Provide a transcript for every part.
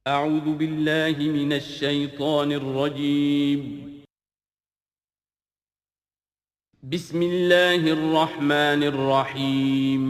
أعوذ بالله من الشيطان الرجيم. بسم الله الرحمن الرحيم.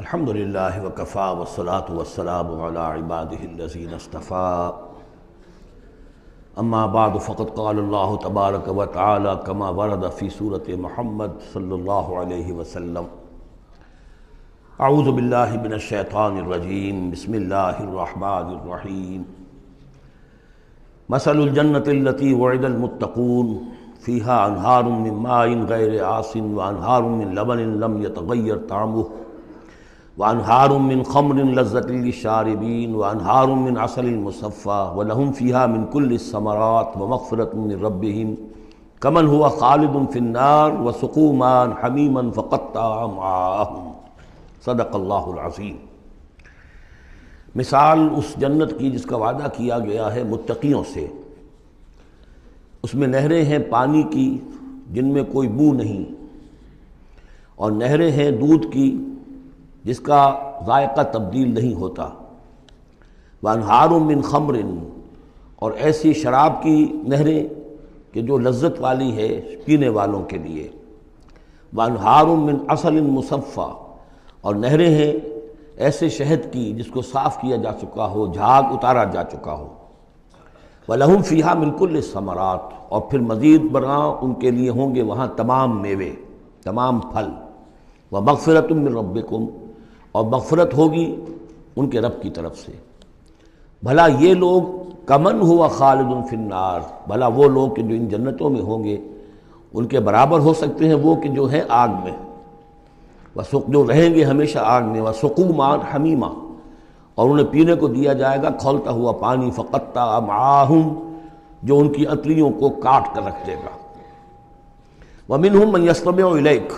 الحمد للہ وکفیٰ والصلاة والسلام علی عبادہ الذین اصطفیٰ اما بعد فقد قال اللہ تبارک وتعالی کما ورد فی سورۃ محمد صلی اللہ علیہ وسلم اعوذ باللہ من الشیطان الرجیم بسم اللہ الرحمن الرحیم مثل الجنة التي وعد المتقون فيها انہار من ماء غیر آسن وانہار من لبن لم يتغیر طعمه وانہار من خمر لذۃ للشاربین وانہار من عسل مصفى ولہم فیہا من کل الثمرات ومغفرۃ من ربہم کمن ہوا خالد فی النار وسقوا ماء حمیما فقطع امعاءہم صدق اللہ العظیم۔ مثال اس جنت کی جس کا وعدہ کیا گیا ہے متقیوں سے، اس میں نہریں ہیں پانی کی جن میں کوئی بو نہیں، اور نہریں ہیں دودھ کی جس کا ذائقہ تبدیل نہیں ہوتا، وانہار من خمر، اور ایسی شراب کی نہریں کہ جو لذت والی ہے پینے والوں کے لیے، وانہار من عسل مصفی، اور نہریں ہیں ایسے شہد کی جس کو صاف کیا جا چکا ہو، جھاگ اتارا جا چکا ہو، وَلَهُمْ فِيهَا مِنْ كُلِّ الثَّمَرَاتِ، اور پھر مزید برآں ان کے لیے ہوں گے وہاں تمام میوے، تمام پھل، وَمَغْفِرَةٌ مِّن رَبِّكُمْ، اور مغفرت ہوگی ان کے رب کی طرف سے۔ بھلا یہ لوگ کمن ہوا خالد فی النار، بھلا وہ لوگ کہ جو ان جنتوں میں ہوں گے ان کے برابر ہو سکتے ہیں وہ کہ جو ہیں آگ میں، جو رہیں گے ہمیشہ آگ میں، وسقوا ماء حمیما، اور انہیں پینے کو دیا جائے گا کھولتا ہوا پانی، فقطع امعاءہم، جو ان کی انتڑیوں کو کاٹ کر رکھ دے گا۔ ومنہم من یستمع الیک،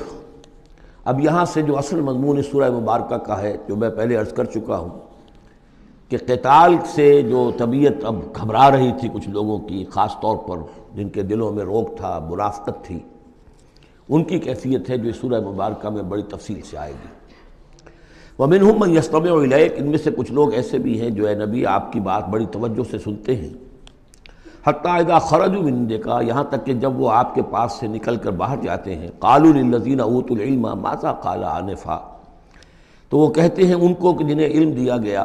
اب یہاں سے جو اصل مضمون اس سورہ مبارکہ کا ہے، جو میں پہلے عرض کر چکا ہوں کہ قتال سے جو طبیعت اب گھبرا رہی تھی کچھ لوگوں کی، خاص طور پر جن کے دلوں میں روک تھا، منافقت تھی، ان کی کیفیت ہے جو اس سورہ مبارکہ میں بڑی تفصیل سے آئے گی۔ وَمِنْهُمْ مَنْ يَسْتَمِعُ إِلَيْكَ، ان میں سے کچھ لوگ ایسے بھی ہیں جو اے نبی آپ کی بات بڑی توجہ سے سنتے ہیں، حتیٰ اذا خرجوا من عندک، یہاں تک کہ جب وہ آپ کے پاس سے نکل کر باہر جاتے ہیں، قالوا للذین اوتوا العلم ماذا قال آنفا، تو وہ کہتے ہیں ان کو کہ جنہیں علم دیا گیا،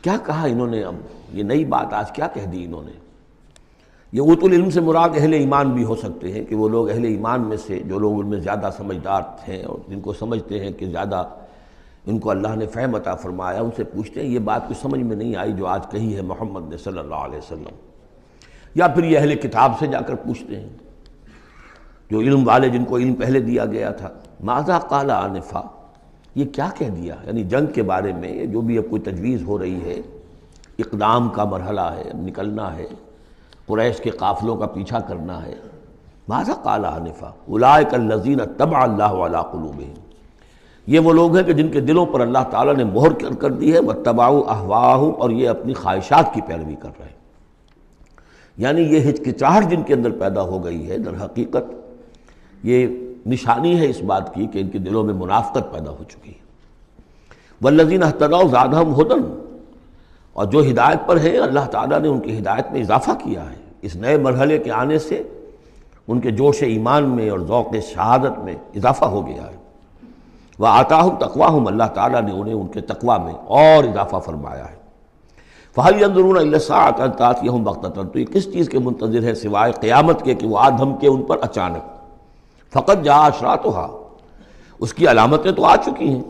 کیا کہا انہوں نے، اب یہ نئی بات آج کیا کہہ دی انہوں نے۔ یہ اوتوا العلم سے مراد اہل ایمان بھی ہو سکتے ہیں، کہ وہ لوگ اہل ایمان میں سے جو لوگ ان میں زیادہ سمجھدار ہیں اور جن کو سمجھتے ہیں کہ زیادہ ان کو اللہ نے فہم عطا فرمایا، ان سے پوچھتے ہیں یہ بات کچھ سمجھ میں نہیں آئی جو آج کہی ہے محمد نے صلی اللہ علیہ وسلم، یا پھر یہ اہل کتاب سے جا کر پوچھتے ہیں جو علم والے، جن کو علم پہلے دیا گیا تھا، ماذا قال آنفا، یہ کیا کہہ دیا، یعنی جنگ کے بارے میں جو بھی اب کوئی تجویز ہو رہی ہے، اقدام کا مرحلہ ہے، اب نکلنا ہے، قریش کے قافلوں کا پیچھا کرنا ہے، ماذا قال آنفا اولئک الذین طبع اللہ علی قلوبہم، یہ وہ لوگ ہیں کہ جن کے دلوں پر اللہ تعالیٰ نے مہر کر دی ہے، واتبعوا اہواءہم، اور یہ اپنی خواہشات کی پیروی کر رہے ہیں، یعنی یہ ہچکچاہٹ جن کے اندر پیدا ہو گئی ہے، در حقیقت یہ نشانی ہے اس بات کی کہ ان کے دلوں میں منافقت پیدا ہو چکی ہے۔ والذین اہتدوا زادہم ھدی، اور جو ہدایت پر ہیں اللہ تعالیٰ نے ان کی ہدایت میں اضافہ کیا ہے، اس نئے مرحلے کے آنے سے ان کے جوش ایمان میں اور ذوق شہادت میں اضافہ ہو گیا ہے۔ وآتاہم تقواہم، اللہ تعالیٰ نے انہیں ان کے تقوی میں اور اضافہ فرمایا ہے۔ فَهَلْ يَنظُرُونَ إِلَّا السَّاعَةَ أَن تَأْتِيَهُم بَغْتَةً، تو یہ کس چیز کے منتظر ہے سوائے قیامت کے کہ وہ آ دھمکے ان پر اچانک۔ فقط جاء أشراطها، اس کی علامتیں تو آ چکی ہیں،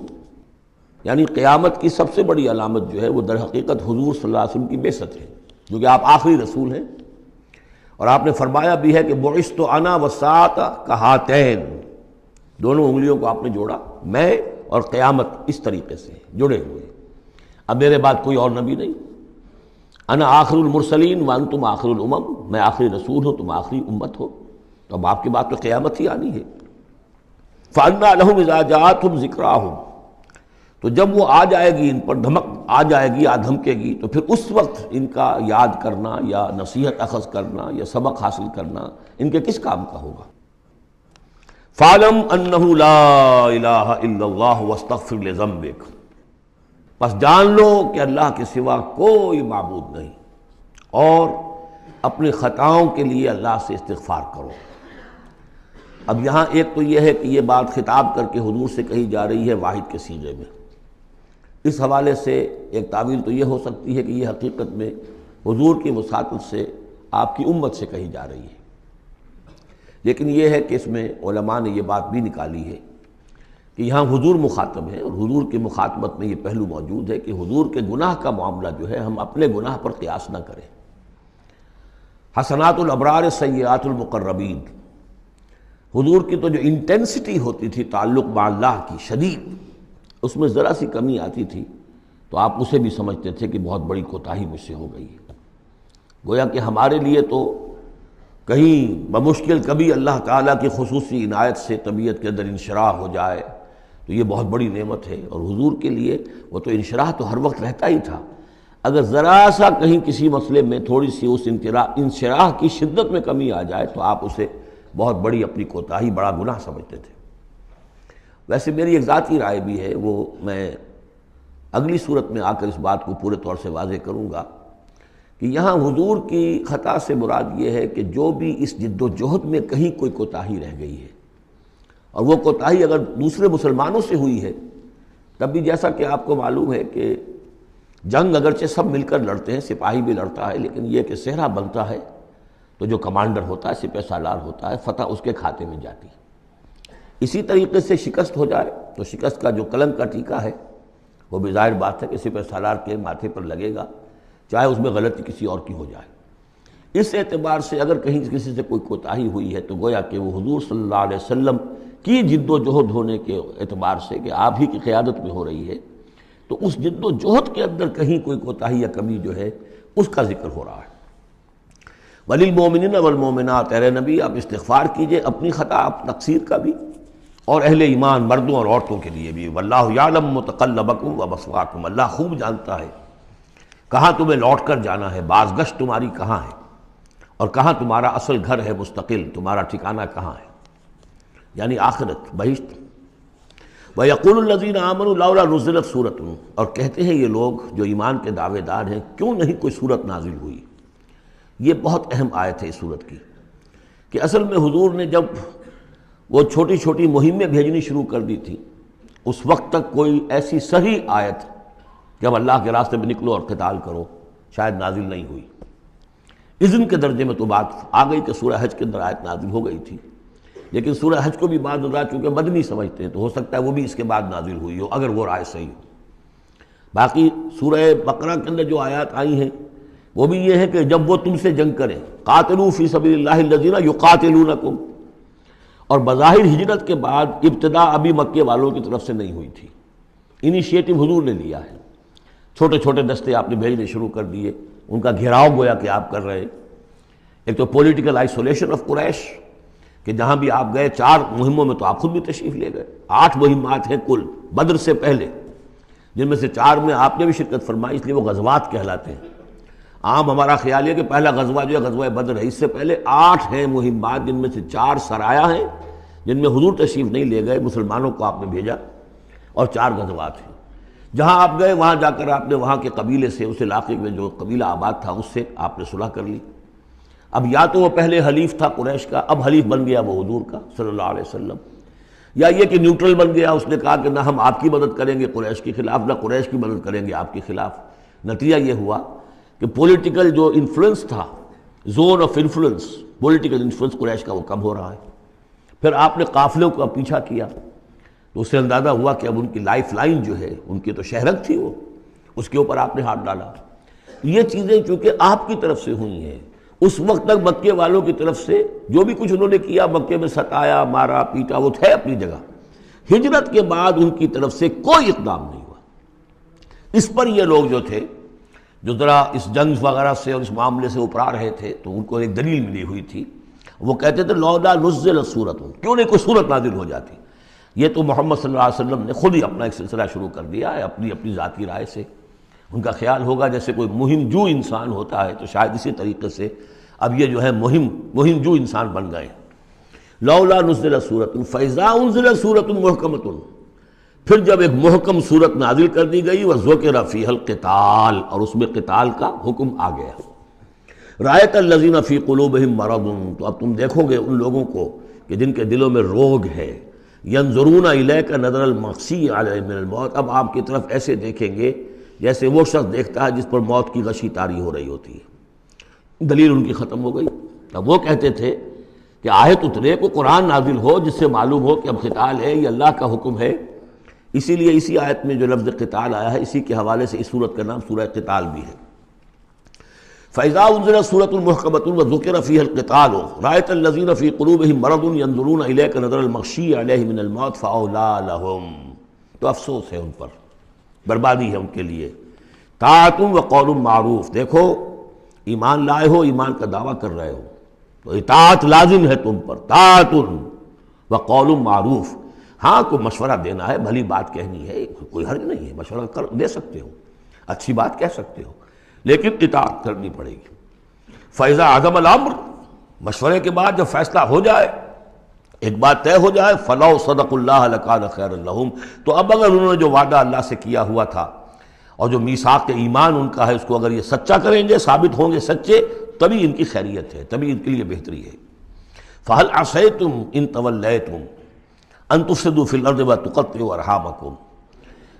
یعنی قیامت کی سب سے بڑی علامت جو ہے وہ در حقیقت حضور صلی اللہ علیہ وسلم کی بعثت ہے، جو کہ آپ آخری رسول ہیں، اور آپ نے فرمایا بھی ہے کہ بعثت انا والساعة كهاتین، دونوں انگلیوں کو آپ نے جوڑا، میں اور قیامت اس طریقے سے جڑے ہوئے، اب میرے بعد کوئی اور نبی نہیں، انا آخر المرسلین وانتم آخر الامم، میں آخری رسول ہوں، تم آخری امت ہو، تو اب آپ کی بات تو قیامت ہی آنی ہے۔ فَأَنَّىٰ لَهُمْ إِذَا جَاءَتْهُمْ ذِكْرَاهُمْ، تو جب وہ آ جائے گی، ان پر دھمک آ جائے گی، یا دھمکے گی، تو پھر اس وقت ان کا یاد کرنا یا نصیحت اخذ کرنا یا سبق حاصل کرنا ان کے کس کام کا ہوگا؟ فَاعْلَمْ أَنَّهُ لَا إِلَٰهَ إِلَّا اللَّهُ وَاسْتَغْفِرْ لِذَنبِكَ، پس جان لو کہ اللہ کے سوا کوئی معبود نہیں، اور اپنی خطاؤں کے لیے اللہ سے استغفار کرو۔ اب یہاں ایک تو یہ ہے کہ یہ بات خطاب کر کے حضور سے کہی جا رہی ہے واحد کے صیغے میں، اس حوالے سے ایک تعویل تو یہ ہو سکتی ہے کہ یہ حقیقت میں حضور کی وساطت سے آپ کی امت سے کہی جا رہی ہے، لیکن یہ ہے کہ اس میں علماء نے یہ بات بھی نکالی ہے کہ یہاں حضور مخاطب ہے، اور حضور کی مخاطبت میں یہ پہلو موجود ہے کہ حضور کے گناہ کا معاملہ جو ہے ہم اپنے گناہ پر قیاس نہ کریں۔ حسنات الابرار سیئات المقربین، حضور کی تو جو انٹینسٹی ہوتی تھی تعلق مع اللہ کی شدید، اس میں ذرا سی کمی آتی تھی تو آپ اسے بھی سمجھتے تھے کہ بہت بڑی کوتاہی مجھ سے ہو گئی ہے۔ گویا کہ ہمارے لیے تو کہیں بمشکل کبھی اللہ تعالیٰ کی خصوصی عنایت سے طبیعت کے اندر انشراح ہو جائے تو یہ بہت بڑی نعمت ہے، اور حضور کے لیے وہ تو انشراح تو ہر وقت رہتا ہی تھا۔ اگر ذرا سا کہیں کسی مسئلے میں تھوڑی سی اس انشراح کی شدت میں کمی آ جائے تو آپ اسے بہت بڑی اپنی کوتاہی، بڑا گناہ سمجھتے تھے۔ ویسے میری ایک ذاتی رائے بھی ہے، وہ میں اگلی صورت میں آ کر اس بات کو پورے طور سے واضح کروں گا کہ یہاں حضور کی خطا سے مراد یہ ہے کہ جو بھی اس جد و جہد میں کہیں کوئی کوتاہی رہ گئی ہے، اور وہ کوتاہی اگر دوسرے مسلمانوں سے ہوئی ہے، تب بھی جیسا کہ آپ کو معلوم ہے کہ جنگ اگرچہ سب مل کر لڑتے ہیں، سپاہی بھی لڑتا ہے، لیکن یہ کہ صحرا بنتا ہے تو جو کمانڈر ہوتا ہے، سپہ سالار ہوتا ہے، فتح اس کے کھاتے میں جاتی ہے۔ اسی طریقے سے شکست ہو جائے تو شکست کا جو کلنک کا ٹیکہ ہے وہ بھی ظاہر بات ہے کہ سپہ سالار کے ماتھے پر لگے گا، چاہے اس میں غلطی کسی اور کی ہو جائے۔ اس اعتبار سے اگر کہیں کسی سے کوئی کوتاہی ہوئی ہے تو گویا کہ وہ حضور صلی اللہ علیہ وسلم کی جد و جہد ہونے کے اعتبار سے کہ آپ ہی کی قیادت میں ہو رہی ہے، تو اس جد و جہد کے اندر کہیں کوئی کوتاہی یا کمی جو ہے اس کا ذکر ہو رہا ہے۔ وَلِلْمُؤْمِنِينَ وَالْمُؤْمِنَاتِ، اے نبی آپ استغفار کیجئے اپنی خطا، تقصیر کا بھی، اور اہل ایمان مردوں اور عورتوں کے لیے بھی۔ وَاللَّهُ يَعْلَمُ مُتَقَلَّبَكُمْ وَمَثْوَاكُمْ، اللہ خوب جانتا ہے کہاں تمہیں لوٹ کر جانا ہے، بازگشت تمہاری کہاں ہے، اور کہاں تمہارا اصل گھر ہے مستقل، تمہارا ٹھکانہ کہاں ہے، یعنی آخرت، بہشت۔ وَيَقُولُ الَّذِينَ آمَنُوا لَوْلَا نُزِّلَتْ سُورَةٌ، اور کہتے ہیں یہ لوگ جو ایمان کے دعوے دار ہیں کیوں نہیں کوئی سورت نازل ہوئی۔ یہ بہت اہم آیت ہے اس سورت کی، کہ اصل میں حضور نے جب وہ چھوٹی چھوٹی مہمیں بھیجنی شروع کر دی تھی، اس وقت تک کوئی ایسی صحیح آیت جب اللہ کے راستے میں نکلو اور قتال کرو شاید نازل نہیں ہوئی۔ اذن کے درجے میں تو بات آ گئی کہ سورہ حج کے اندر آیت نازل ہو گئی تھی، لیکن سورہ حج کو بھی بعض حضرات چونکہ مدنی سمجھتے ہیں تو ہو سکتا ہے وہ بھی اس کے بعد نازل ہوئی ہو اگر وہ رائے صحیح ہو۔ باقی سورہ بقرہ کے اندر جو آیات آئی ہیں وہ بھی یہ ہے کہ جب وہ تم سے جنگ کریں، قاتلوا فی سبیل اللہ الذین یقاتلونکم، اور بظاہر ہجرت کے بعد ابتدا ابھی مکے والوں کی طرف سے نہیں ہوئی تھی، انیشیٹو حضور نے لیا ہے، چھوٹے چھوٹے دستے آپ نے بھیجنے شروع کر دیے، ان کا گھیراؤ گویا کہ آپ کر رہے۔ ایک تو پولیٹیکل آئسولیشن آف قریش، کہ جہاں بھی آپ گئے 4 مہموں میں تو آپ خود بھی تشریف لے گئے، 8 مہمات ہیں کل بدر سے پہلے، جن میں سے 4 میں آپ نے بھی شرکت فرمائی، اس لیے وہ غزوات کہلاتے ہیں۔ عام ہمارا خیال ہے کہ پہلا غزوہ جو ہے غزوہ بدر ہے، اس سے پہلے 8 ہیں مہمات، جن میں سے 4 سرایا ہیں جن میں حضور تشریف نہیں لے گئے، مسلمانوں کو آپ نے بھیجا، اور 4 غزوات ہیں۔ جہاں آپ گئے وہاں جا کر آپ نے وہاں کے قبیلے سے، اس علاقے میں جو قبیلہ آباد تھا اس سے آپ نے صلح کر لی۔ اب یا تو وہ پہلے حلیف تھا قریش کا، اب حلیف بن گیا وہ حضور کا صلی اللہ علیہ وسلم، یا یہ کہ نیوٹرل بن گیا، اس نے کہا کہ نہ ہم آپ کی مدد کریں گے قریش کے خلاف، نہ قریش کی مدد کریں گے آپ کے خلاف۔ نتیجہ یہ ہوا کہ پولیٹیکل جو انفلوئنس تھا، zone of influence, political influence Quraish کا وہ کم ہو رہا ہے۔ پھر آپ نے قافلوں کا پیچھا کیا تو اس سے اندازہ ہوا کہ اب ان کی لائف لائن جو ہے، ان کی تو شہرت تھی وہ، اس کے اوپر آپ نے ہاتھ ڈالا۔ یہ چیزیں چونکہ آپ کی طرف سے ہوئی ہیں، اس وقت تک مکے والوں کی طرف سے جو بھی کچھ انہوں نے کیا، مکے میں ستایا، مارا، پیٹا، وہ تھے اپنی جگہ۔ ہجرت کے بعد ان کی طرف سے کوئی اقدام نہیں ہوا۔ اس پر یہ لوگ جو تھے، جو ذرا اس جنگ وغیرہ سے اور اس معاملے سے اپرا رہے تھے، تو ان کو ایک دلیل ملی ہوئی تھی. وہ کہتے تھے لولا نزل سورۃ، کیوں نہیں کوئی سورت نازل ہو جاتی. یہ تو محمد صلی اللہ علیہ وسلم نے خود ہی اپنا ایک سلسلہ شروع کر دیا ہے اپنی ذاتی رائے سے. ان کا خیال ہوگا جیسے کوئی مہم جو انسان ہوتا ہے، تو شاید اسی طریقے سے اب یہ جو ہے مہم جو انسان بن گئے. لولا نزل سورۃ فاذا انزلت سورۃ محکمۃ، پھر جب ایک محکم صورت نازل کر دی گئی، وذکر فیہا القتال، اور اس میں قتال کا حکم آ گیا. رأیت الذین فی قلوبہم مرض، تو اب تم دیکھو گے ان لوگوں کو کہ جن کے دلوں میں روگ ہے. ینظرون الیک نظر المغشی علیہ من الموت، اب آپ کی طرف ایسے دیکھیں گے جیسے وہ شخص دیکھتا ہے جس پر موت کی غشی طاری ہو رہی ہوتی ہے. دلیل ان کی ختم ہو گئی. اب وہ کہتے تھے کہ آیت اترے، کو قرآن نازل ہو جس سے معلوم ہو کہ اب قتال ہے، یہ اللہ کا حکم ہے. اسی لیے اسی آیت میں جو لفظ قتال آیا ہے، اسی کے حوالے سے اس سورت کا نام سورہ قتال بھی ہے. فَإِذَا أُنزِلَتْ سُورَةٌ مُحْكَمَةٌ وَذُكِرَ فِيهَا الْقِتَالُ رَأَيْتَ الَّذِينَ فِي قُلُوبِهِم مَّرَضٌ يَنظُرُونَ إِلَيْكَ نَظَرَ الْمَغْشِيِّ عَلَيْهِ مِنَ الْمَوْتِ فَأَوْلَىٰ لَهُمْ، تو افسوس ہے ان پر، بربادی ہے ان کے لیے. طاعۃ وقول معروف، دیکھو ایمان لائے ہو، ایمان کا دعویٰ کر رہے ہو تو اطاعت لازم ہے تم پر. طاعۃ وقول معروف، ہاں کوئی مشورہ دینا ہے، بھلی بات کہنی ہے، کوئی حرج نہیں ہے، مشورہ دے سکتے ہو، اچھی بات کہہ سکتے ہو، لیکن اطاعت کرنی پڑے گی. فَإِذَا عَزَمَ الْأَمْرُ، مشورے کے بعد جب فیصلہ ہو جائے، ایک بات طے ہو جائے، فَلَوْ صَدَقُوا اللَّهَ لَكَانَ خَيْرًا لَهُمْ، تو اب اگر انہوں نے جو وعدہ اللہ سے کیا ہوا تھا اور جو میثاق ایمان ان کا ہے، اس کو اگر یہ سچا کریں گے، ثابت ہوں گے سچے، تبھی ان کی خیریت ہے، تبھی ان کے لیے بہتری ہے. فَهَلْ عَصَيْتُمْ إِن تَوَلَّيْتُمْ أَن تُفْسِدُوا فِي الْأَرْضِ وَتُقَطِّعُوا أَرْحَامَكُمْ.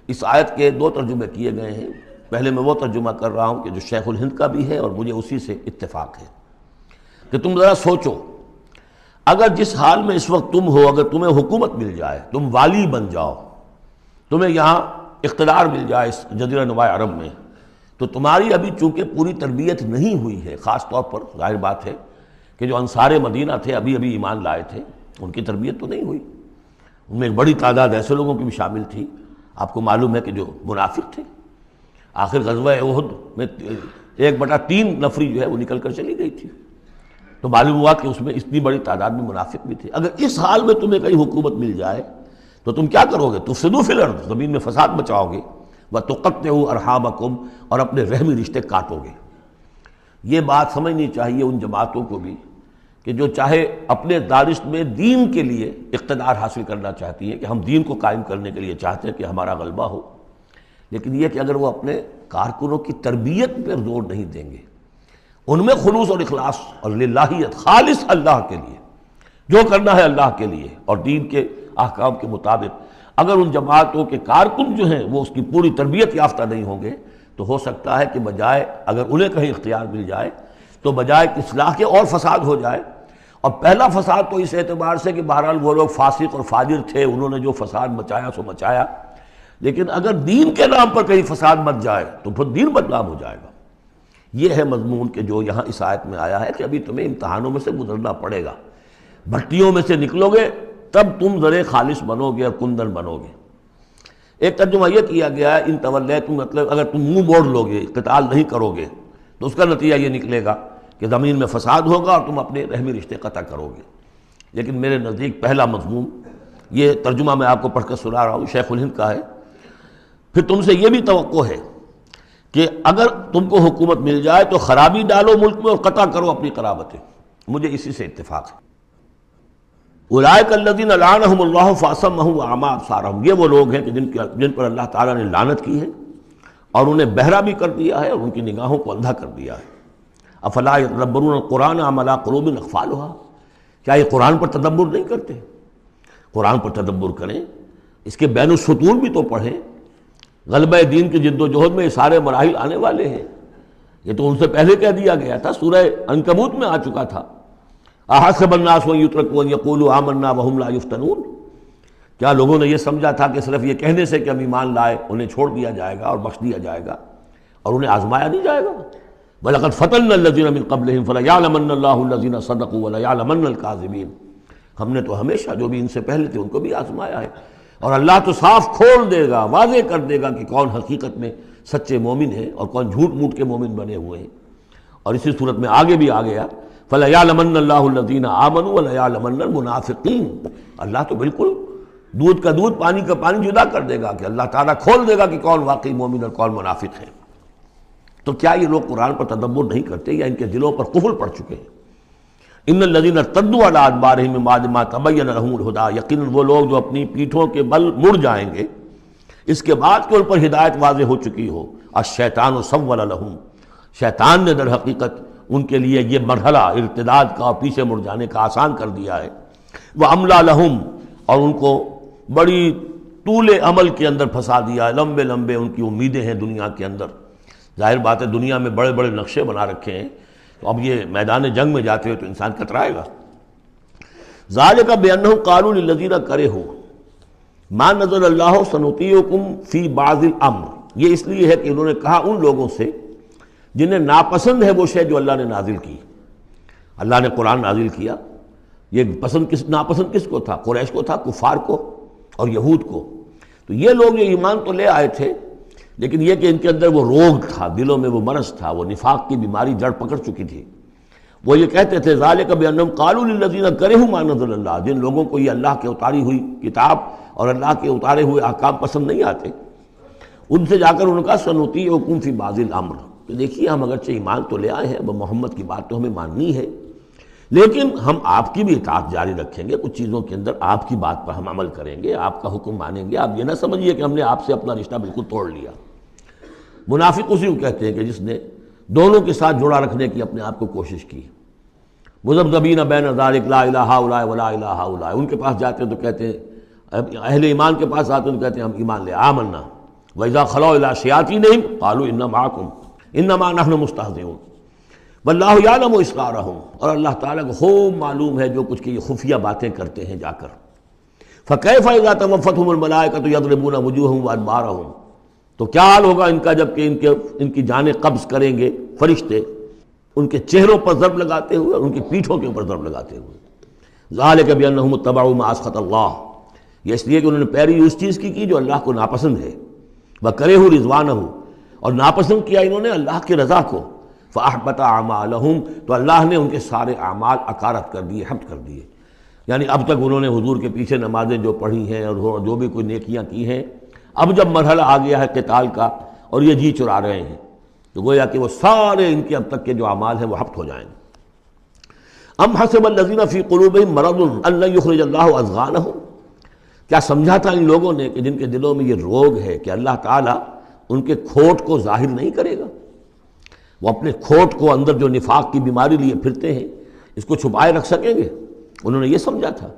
اس آیت کے دو ترجمے کیے گئے ہیں. پہلے میں وہ ترجمہ کر رہا ہوں کہ جو شیخ الہند کا بھی ہے اور مجھے اسی سے اتفاق ہے، کہ تم ذرا سوچو، اگر جس حال میں اس وقت تم ہو، اگر تمہیں حکومت مل جائے، تم والی بن جاؤ، تمہیں یہاں اقتدار مل جائے اس جزیرہ نما عرب میں، تو تمہاری ابھی چونکہ پوری تربیت نہیں ہوئی ہے، خاص طور پر ظاہر بات ہے کہ جو انصار مدینہ تھے ابھی ایمان لائے تھے، ان کی تربیت تو نہیں ہوئی. ان میں ایک بڑی تعداد ایسے لوگوں کی بھی شامل تھی، آپ کو معلوم ہے کہ جو منافق تھے. آخر غزوہ احد میں 1/3 نفری جو ہے وہ نکل کر چلی گئی تھی، تو معلوم ہوا کہ اس میں اتنی بڑی تعداد میں منافق بھی تھے. اگر اس حال میں تمہیں کہیں حکومت مل جائے تو تم کیا کرو گے؟ تفسدوا فی الارض، زمین میں فساد مچاؤ گے، وتقطعوا ارحامکم، اور اپنے رحمی رشتے کاٹو گے. یہ بات سمجھنی چاہیے ان جماعتوں کو بھی کہ جو چاہے اپنے دانش میں دین کے لیے اقتدار حاصل کرنا چاہتی ہیں، کہ ہم دین کو قائم کرنے کے لیے چاہتے ہیں کہ ہمارا غلبہ ہو، لیکن یہ کہ اگر وہ اپنے کارکنوں کی تربیت پر زور نہیں دیں گے، ان میں خلوص اور اخلاص اور للہیت، خالص اللہ کے لیے جو کرنا ہے اللہ کے لیے اور دین کے احکام کے مطابق، اگر ان جماعتوں کے کارکن جو ہیں وہ اس کی پوری تربیت یافتہ نہیں ہوں گے، تو ہو سکتا ہے کہ بجائے اگر انہیں کہیں اختیار مل جائے تو بجائے اصلاح کے اور فساد ہو جائے. اور پہلا فساد تو اس اعتبار سے کہ بہرحال وہ لوگ فاسق اور فاجر تھے، انہوں نے جو فساد مچایا سو مچایا، لیکن اگر دین کے نام پر کہیں فساد مچ جائے تو پھر دین بدنام ہو جائے گا. یہ ہے مضمون کہ جو یہاں اس آیت میں آیا ہے کہ ابھی تمہیں امتحانوں میں سے گزرنا پڑے گا، بھٹیوں میں سے نکلو گے تب تم ذرے خالص بنو گے اور کندن بنو گے. ایک ترجمہ یہ کیا گیا ہے ان تولیتم، مطلب اگر تم منہ موڑ لو گے، قتال نہیں کرو گے، تو اس کا نتیجہ یہ نکلے گا کہ زمین میں فساد ہوگا اور تم اپنے رحمی رشتے قطع کرو گے. لیکن میرے نزدیک پہلا مضمون، یہ ترجمہ میں آپ کو پڑھ کر سنا رہا ہوں، شیخ الہند کا ہے. پھر تم سے یہ بھی توقع ہے کہ اگر تم کو حکومت مل جائے تو خرابی ڈالو ملک میں اور قطع کرو اپنی قرابتیں. مجھے اسی سے اتفاق ہے. اولئک الذین لعنہم اللہ فاصمہم واعمی ابصارہم، یہ وہ لوگ ہیں کہ جن پر اللہ تعالیٰ نے لعنت کی ہے اور انہیں بہرا بھی کر دیا ہے اور ان کی نگاہوں کو اندھا کر دیا ہے. افلا یتدبرون القرآن ام علی قلوب اقفالها، کیا یہ قرآن پر تدبر نہیں کرتے؟ قرآن پر تدبر کریں، اس کے بین السطور بھی تو پڑھیں. غلبہ دین کی جد و جہد میں یہ سارے مراحل آنے والے ہیں، یہ تو ان سے پہلے کہہ دیا گیا تھا، سورہ عنکبوت میں آ چکا تھا. احسب الناس ان یترکوا ان یقولوا آمنا وهم لا یفتنون، کیا لوگوں نے یہ سمجھا تھا کہ صرف یہ کہنے سے کہ ہم ایمان لائے انہیں چھوڑ دیا جائے گا اور بخش دیا جائے گا اور انہیں آزمایا نہیں جائے گا؟ وَلَقَدْ فَتَنَّا الَّذِينَ مِن قَبْلِهِمْ فَلَيَعْلَمَنَّ اللَّهُ الَّذِينَ صَدَقُوا وَلَيَعْلَمَنَّ الْكَاذِبِينَ. ہم نے تو ہمیشہ جو بھی ان سے پہلے تھے ان کو بھی آزمایا ہے، اور اللہ تو صاف کھول دے گا، واضح کر دے گا کہ کون حقیقت میں سچے مومن ہیں اور کون جھوٹ موٹ کے مومن بنے ہوئے ہیں۔ اور اسی صورت میں آگے بھی آ گیا فَلَيَعْلَمَنَّ اللَّهُ الَّذِينَ آمَنُوا وَلَيَعْلَمَنَّ الْمُنَافِقِينَ، اللہ تو بالکل دودھ کا دودھ پانی کا پانی جدا کر دے گا کہ اللہ تعالیٰ کھول دے گا کہ کون واقعی مومن اور کون منافق ہے۔ تو کیا یہ لوگ قرآن پر تدبر نہیں کرتے یا ان کے دلوں پر قفل پڑ چکے ہیں؟ ان الذین ارتدوا علی ادبارہم من بعد ما تبین لہم الہدی، یقیناً وہ لوگ جو اپنی پیٹھوں کے بل مڑ جائیں گے اس کے بعد کہ ان پر ہدایت واضح ہو چکی ہو۔ الشیطان سول لہم، شیطان نے در حقیقت ان کے لیے یہ مرحلہ ارتداد کا اور پیچھے مڑ جانے کا آسان کر دیا ہے۔ وَأَمْلَى لَهُمْ، اور ان کو بڑی طول عمل کے اندر پھنسا دیا ہے، لمبے لمبے ان کی امیدیں ہیں دنیا کے اندر۔ ظاہر بات ہے دنیا میں بڑے بڑے نقشے بنا رکھے ہیں، تو اب یہ میدان جنگ میں جاتے ہوئے تو انسان کترائے گا۔ ذَلِكَ بِأَنَّهُمْ قَالُوا لِلَّذِينَ كَرِهُوا مَا نَزَلَ اللَّهُ سَنُطِيعُكُمْ فِي بَعْضِ الْأَمْرِ، یہ اس لیے ہے کہ انہوں نے کہا ان لوگوں سے جنہیں ناپسند ہے وہ شے جو اللہ نے نازل کی۔ اللہ نے قرآن نازل کیا، یہ ناپسند کس کو تھا؟ قریش کو تھا، کفار کو اور یہود کو۔ تو یہ لوگ جو ایمان تو لے آئے تھے لیکن یہ کہ ان کے اندر وہ روگ تھا، دلوں میں وہ مرض تھا، وہ نفاق کی بیماری جڑ پکڑ چکی تھی۔ وہ یہ کہتے تھے ذالک بانہم قالوا للذین کرہوا ما نزل اللہ، جن لوگوں کو یہ اللہ کے اتاری ہوئی کتاب اور اللہ کے اتارے ہوئے احکام پسند نہیں آتے، ان سے جا کر ان کا سنطیعکم فی بعض الامر، کہ دیکھیے ہم اگرچہ ایمان تو لے آئے ہیں، محمد کی بات تو ہمیں ماننی ہے لیکن ہم آپ کی بھی اطاعت جاری رکھیں گے، کچھ چیزوں کے اندر آپ کی بات پر ہم عمل کریں گے، آپ کا حکم مانیں گے۔ آپ یہ نہ سمجھیے کہ ہم نے آپ سے اپنا رشتہ بالکل توڑ لیا۔ منافق اسی کو کہتے ہیں کہ جس نے دونوں کے ساتھ جڑا رکھنے کی اپنے آپ کو کوشش کی۔ مذبذبین بین ذلک لا الہ الا ولا الہ الا، ان کے پاس جاتے ہیں تو کہتے ہیں، اہل ایمان کے پاس آتے ہیں تو کہتے ہیں ہم ایمان لے آمنا، وَإِذَا خَلَوْا إِلَىٰ شَيَاطِينِهِمْ قَالُوا إِنَّا مَعَكُمْ إِنَّمَا نَحْنُ مُسْتَهْزِئُونَ وَاللَّهُ يَعْلَمُ إِسْرَارَهُمْ، اور اللہ تعالیٰ کو خوب معلوم ہے جو کچھ کی یہ خفیہ باتیں کرتے ہیں جا کر۔ فَكَيْفَ إِذَا تَوَفَّتْهُمُ الْمَلَائِكَةُ يَضْرِبُونَ وُجُوهَهُمْ وَأَدْبَارَهُمْ، تو کیا حال ہوگا ان کا جب کہ ان کی جانیں قبض کریں گے فرشتے، ان کے چہروں پر ضرب لگاتے ہوئے اور ان کی پیٹھوں کے اوپر ضرب لگاتے ہوئے۔ ذَلِكَ بِأَنَّهُمُ اتَّبَعُوا مَا أَسْخَطَ اللَّهُ، یہ اس لیے کہ انہوں نے پیروی اس چیز کی جو اللہ کو ناپسند ہے۔ وَكَرِهُوا رِضْوَانَهُ، اور ناپسند کیا انہوں نے اللہ کی رضا کو۔ فَأَحْبَطَ أَعْمَالَهُمْ، تو اللہ نے ان کے سارے اعمال اکارت کر دیے، حبط کر دیے۔ یعنی اب تک انہوں نے حضور کے پیچھے نمازیں جو پڑھی ہیں اور جو بھی کوئی نیکیاں کی ہیں، اب جب مرحلہ آ گیا ہے قتال کا اور یہ جی چرا رہے ہیں تو گویا کہ وہ سارے ان کے اب تک کے جو اعمال ہیں وہ حبط ہو جائیں گے۔ ام حسب الذین فی قلوبہم مرض ان لن یخرج اللہ اضغانہم، کیا سمجھا تھا ان لوگوں نے کہ جن کے دلوں میں یہ روگ ہے کہ اللہ تعالیٰ ان کے کھوٹ کو ظاہر نہیں کرے گا، وہ اپنے کھوٹ کو اندر جو نفاق کی بیماری لیے پھرتے ہیں اس کو چھپائے رکھ سکیں گے؟ انہوں نے یہ سمجھا تھا،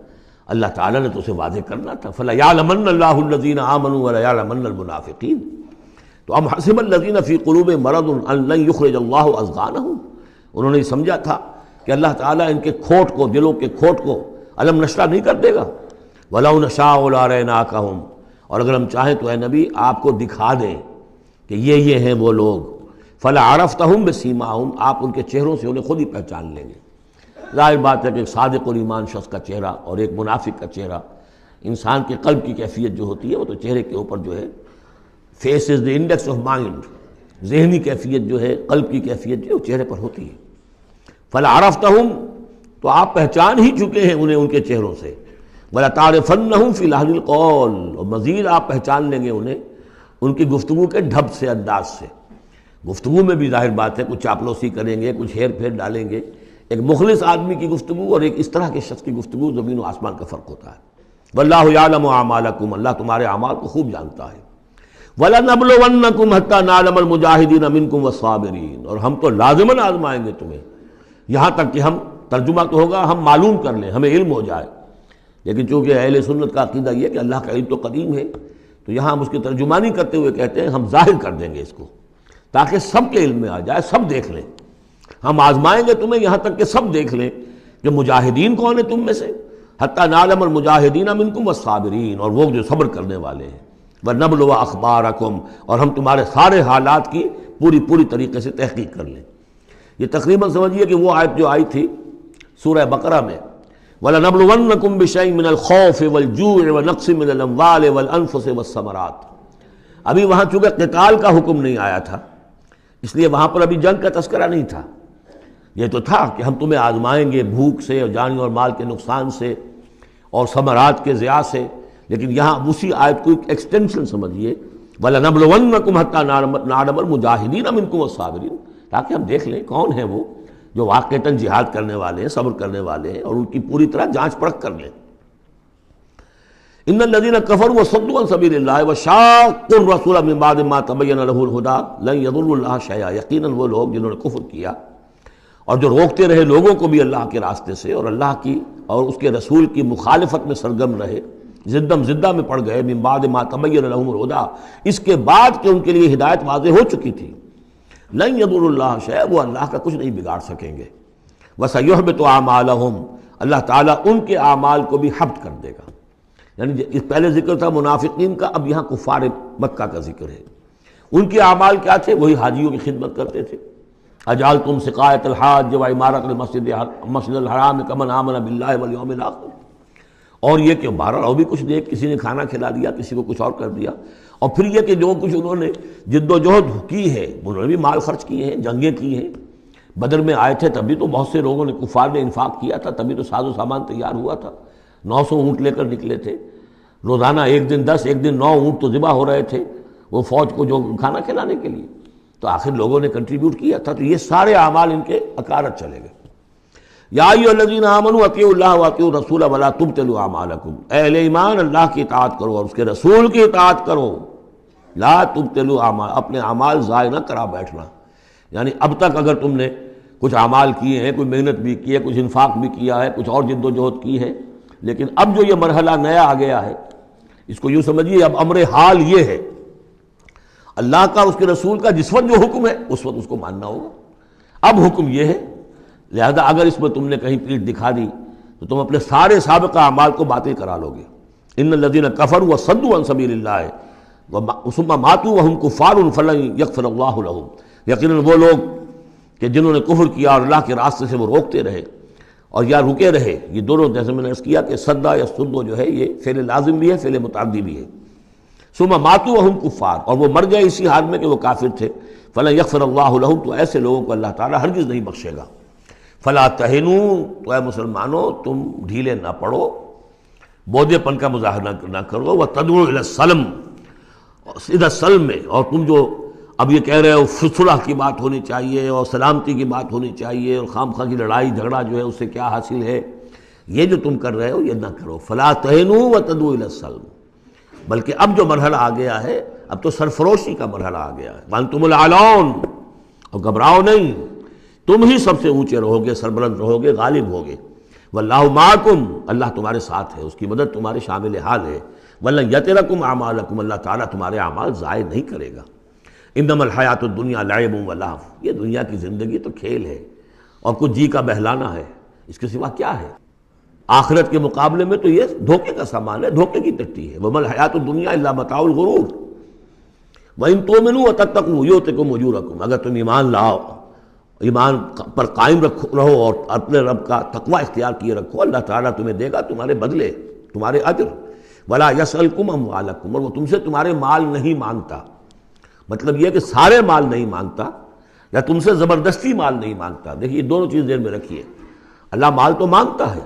اللہ تعالیٰ نے تو اسے واضح کرنا تھا۔ فَلَيَعْلَمَنَّ اللَّهُ الَّذِينَ آمَنُوا وَلَيَعْلَمَنَّ الْمُنَافِقِينَ، تو ام حسب الذین فی قلوبہم مرض ان لن یخرج اللہ اضغانہم، انہوں نے یہ سمجھا تھا کہ اللہ تعالیٰ ان کے کھوٹ کو، دلوں کے کھوٹ کو علم نشرہ نہیں کر دے گا۔ وَلَوْ نَشَاءُ لَأَرَيْنَاكَهُمْ، اور اگر ہم چاہیں تو اے نبی آپ کو دکھا دیں کہ یہ ہیں وہ لوگ، فَلَعَرَفْتَهُمْ بِسِیمَاهُمْ، آپ ان کے چہروں سے انہیں خود ہی پہچان لیں گے۔ ظاہر بات ہے کہ ایک صادق الایمان شخص کا چہرہ اور ایک منافق کا چہرہ، انسان کے قلب کی کیفیت جو ہوتی ہے وہ تو چہرے کے اوپر جو ہے، face is the index of mind, ذہنی کیفیت جو ہے، قلب کی کیفیت جو ہے وہ چہرے پر ہوتی ہے۔ فَلَعَرَفْتَهُمْ، تو آپ پہچان ہی چکے ہیں انہیں ان کے چہروں سے۔ وَلَتَعْرِفَنَّهُمْ فِي لَحْنِ الْقَوْلِ، اور مزید آپ پہچان لیں گے انہیں ان کی گفتگو کے ڈھب سے، انداز سے۔ گفتگو میں بھی ظاہر بات ہے کچھ چاپلوسی کریں گے، کچھ ہیر پھیر ڈالیں گے۔ ایک مخلص آدمی کی گفتگو اور ایک اس طرح کے شخص کی گفتگو زمین و آسمان کا فرق ہوتا ہے۔ وَاللَّهُ يَعْلَمُ أَعْمَالَكُمْ، اللہ تمہارے اعمال کو خوب جانتا ہے۔ وَلَنَبْلُوَنَّكُمْ حَتَّى نَعْلَمَ الْمُجَاهِدِينَ مِنكُمْ وَالصَّابِرِينَ، اور ہم تو لازماً آزمائیں گے تمہیں، یہاں تک کہ ہم، ترجمہ تو ہوگا ہم معلوم کر لیں، ہمیں علم ہو جائے، لیکن چونکہ اہل سنت کا عقیدہ یہ ہے کہ اللہ کا علم تو قدیم ہے، تو یہاں ہم اس کی ترجمانی کرتے ہوئے کہتے ہیں ہم ظاہر کر دیں گے اس کو تاکہ سب کے علم میں آ جائے، سب دیکھ لیں۔ ہم آزمائیں گے تمہیں یہاں تک کہ سب دیکھ لیں کہ مجاہدین کون ہیں تم میں سے، حتیٰ نعلم المجاہدین منکم والصابرین، اور وہ جو صبر کرنے والے ہیں۔ وَنَبْلُوَ أَخْبَارَكُمْ، اور ہم تمہارے سارے حالات کی پوری طریقے سے تحقیق کر لیں۔ یہ تقریباً سمجھیے کہ وہ آیت جو آئی تھی سورہ بقرہ میں، وَلَنَبْلُوَنَّكُمْ بِشَيْءٍ مِّنَ الْخَوْفِ وَالْجُوعِ وَنَقْصٍ مِّنَ الْأَمْوَالِ وَالْأَنفُسِ وَالثَّمَرَاتِ، ابھی وہاں چونکہ قتال کا حکم نہیں آیا تھا، اس لیے وہاں پر ابھی جنگ کا تذکرہ نہیں تھا۔ یہ تو تھا کہ ہم تمہیں آزمائیں گے بھوک سے اور جان اور مال کے نقصان سے اور ثمرات کے ضیاع سے، لیکن یہاں اسی آیت کو ایک ایکسٹینشن سمجھیے، وَلَنَبْلُوَنَّكُمْ حَتَّىٰ نَعْلَمَ الْمُجَاهِدِينَ مِنكُمْ وَالصَّابِرِينَ، تاکہ ہم دیکھ لیں کون ہیں وہ جو واقعتاً جہاد کرنے والے ہیں، صبر کرنے والے ہیں، اور ان کی پوری طرح جانچ پرکھ کر لیں۔ ان الذين كفروا وصدوا عن سبيل الله وشاقوا الرسول من بعد ما تبين له الهدى لن يضروا الله شيئا، یقیناً وہ لوگ جنہوں نے کفر کیا اور جو روکتے رہے لوگوں کو بھی اللہ کے راستے سے اور اللہ کی اور اس کے رسول کی مخالفت میں سرگرم رہے، زدہ میں پڑ گئے، من بعد ما تبين لهم الهدى، اس کے بعد کہ ان کے لیے ہدایت واضح ہو چکی تھی، لن يضروا الله شيئا، وہ اللہ کا کچھ نہیں بگاڑ سکیں گے، وسيحبط اعمالهم، اللہ تعالیٰ ان کے اعمال کو بھی حبط کر دے گا۔ یعنی اس پہلے ذکر تھا منافقین کا، اب یہاں کفار مکہ کا ذکر ہے۔ ان کے اعمال کیا تھے؟ وہی حاجیوں کی خدمت کرتے تھے، اجعلتم سقایۃ الحاج وعمارۃ المسجد الحرام کمن آمن باللہ والیوم الآخر، اور یہ کہ بہرحال اور بھی کچھ دے، کسی نے کھانا کھلا دیا، کسی کو کچھ اور کر دیا، اور پھر یہ کہ جو کچھ انہوں نے جد و جہد کی ہے، انہوں نے بھی مال خرچ کیے ہیں، جنگیں کی ہیں۔ بدر میں آئے تھے تبھی تو بہت سے لوگوں نے کفار نے انفاق کیا تھا، تبھی تو ساز و سامان تیار ہوا تھا، 900 اونٹ لے کر نکلے تھے، روزانہ ایک دن 10 ایک دن 9 اونٹ تو ذبح ہو رہے تھے وہ فوج کو جو کھانا کھلانے کے لیے، تو آخر لوگوں نے کنٹریبیوٹ کیا تھا، تو یہ سارے اعمال ان کے اکارت چلے گئے۔ یا ایھا الذین آمنوا اطیعوا اللہ واطیعوا الرسول ولا تبطلوا اعمالکم، اے اہل ایمان اللہ کی اطاعت کرو اور اس کے رسول کی اطاعت کرو، لا تبطلوا اعمال، اپنے اعمال ضائع نہ کرا بیٹھنا۔ یعنی اب تک اگر تم نے کچھ اعمال کیے ہیں، کوئی محنت بھی کی ہے، کچھ انفاق بھی کیا ہے، کچھ اور جد و جہد کی ہے، لیکن اب جو یہ مرحلہ نیا آ گیا ہے، اس کو یوں سمجھیے اب امر حال یہ ہے، اللہ کا اس کے رسول کا جس وقت جو حکم ہے اس وقت اس کو ماننا ہوگا۔ اب حکم یہ ہے، لہذا اگر اس میں تم نے کہیں پیٹھ دکھا دی تو تم اپنے سارے سابقہ اعمال کو باطل کرا لو گے۔ ان الذین کفروا وصدوا عن سبیل اللہ ثم ماتوا وهم کفار فلن یغفر اللہ لهم، یقیناً وہ لوگ کہ جنہوں نے کفر کیا اور اللہ کے راستے سے وہ روکتے رہے اور یا رکے رہے، یہ دونوں جیسے میں نے عرض کیا کہ صدا یا صدو جو ہے یہ فعل لازم بھی ہے، فعل متعدی بھی ہے۔ ثم ماتوا وهم کفار، اور وہ مر گئے اسی حال میں کہ وہ کافر تھے، فلن یغفر اللہ لهم، تو ایسے لوگوں کو اللہ تعالیٰ ہرگز نہیں بخشے گا۔ فلا تہنوا، تو اے مسلمانوں تم ڈھیلے نہ پڑو، بودے پن کا مظاہرہ نہ کرو، وتدعوا الی السلم، سیدھا سلم میں، اور تم جو اب یہ کہہ رہے ہو صلح کی بات ہونی چاہیے اور سلامتی کی بات ہونی چاہیے اور خام خواہ کی لڑائی جھگڑا جو ہے اس سے کیا حاصل ہے، یہ جو تم کر رہے ہو یہ نہ کرو۔ فلا تہنوا وتدعوا الی السلم، بلکہ اب جو مرحلہ آ گیا ہے اب تو سرفروشی کا مرحلہ آ گیا ہے، وانتم الاعلون، اور گھبراؤ نہیں، تم ہی سب سے اونچے رہو گے، سربلند رہو گے، غالب ہوگے۔ واللہ معکم، اللہ تمہارے ساتھ ہے، اس کی مدد تمہارے شامل حال ہے۔ ولن یترکم اعمالکم، اللہ تعالیٰ تمہارے اعمال ضائع نہیں کرے گا۔ انما الحیات الدنیا لعب و لہو، یہ دنیا کی زندگی تو کھیل ہے اور کچھ جی کا بہلانا ہے، اس کے سوا کیا ہے؟ آخرت کے مقابلے میں تو یہ دھوکے کا سامان ہے، دھوکے کی ٹٹی ہے۔ وما الحیات الدنیا الا متاع الغرور وان تؤمنوا وتتقوا یؤتکم اجورکم، اگر تم ایمان لاؤ، ایمان پر قائم رہو اور اپنے رب کا تقوی اختیار کیے رکھو، اللہ تعالیٰ تمہیں دے گا تمہارے بدلے، تمہارے اجر۔ ولا یسألکم اموالکم، اور وہ تم سے تمہارے مال نہیں مانگتا، مطلب یہ کہ سارے مال نہیں مانگتا یا تم سے زبردستی مال نہیں مانگتا۔ دیکھیے دونوں چیز ذہن میں رکھیے، اللہ مال تو مانگتا ہے،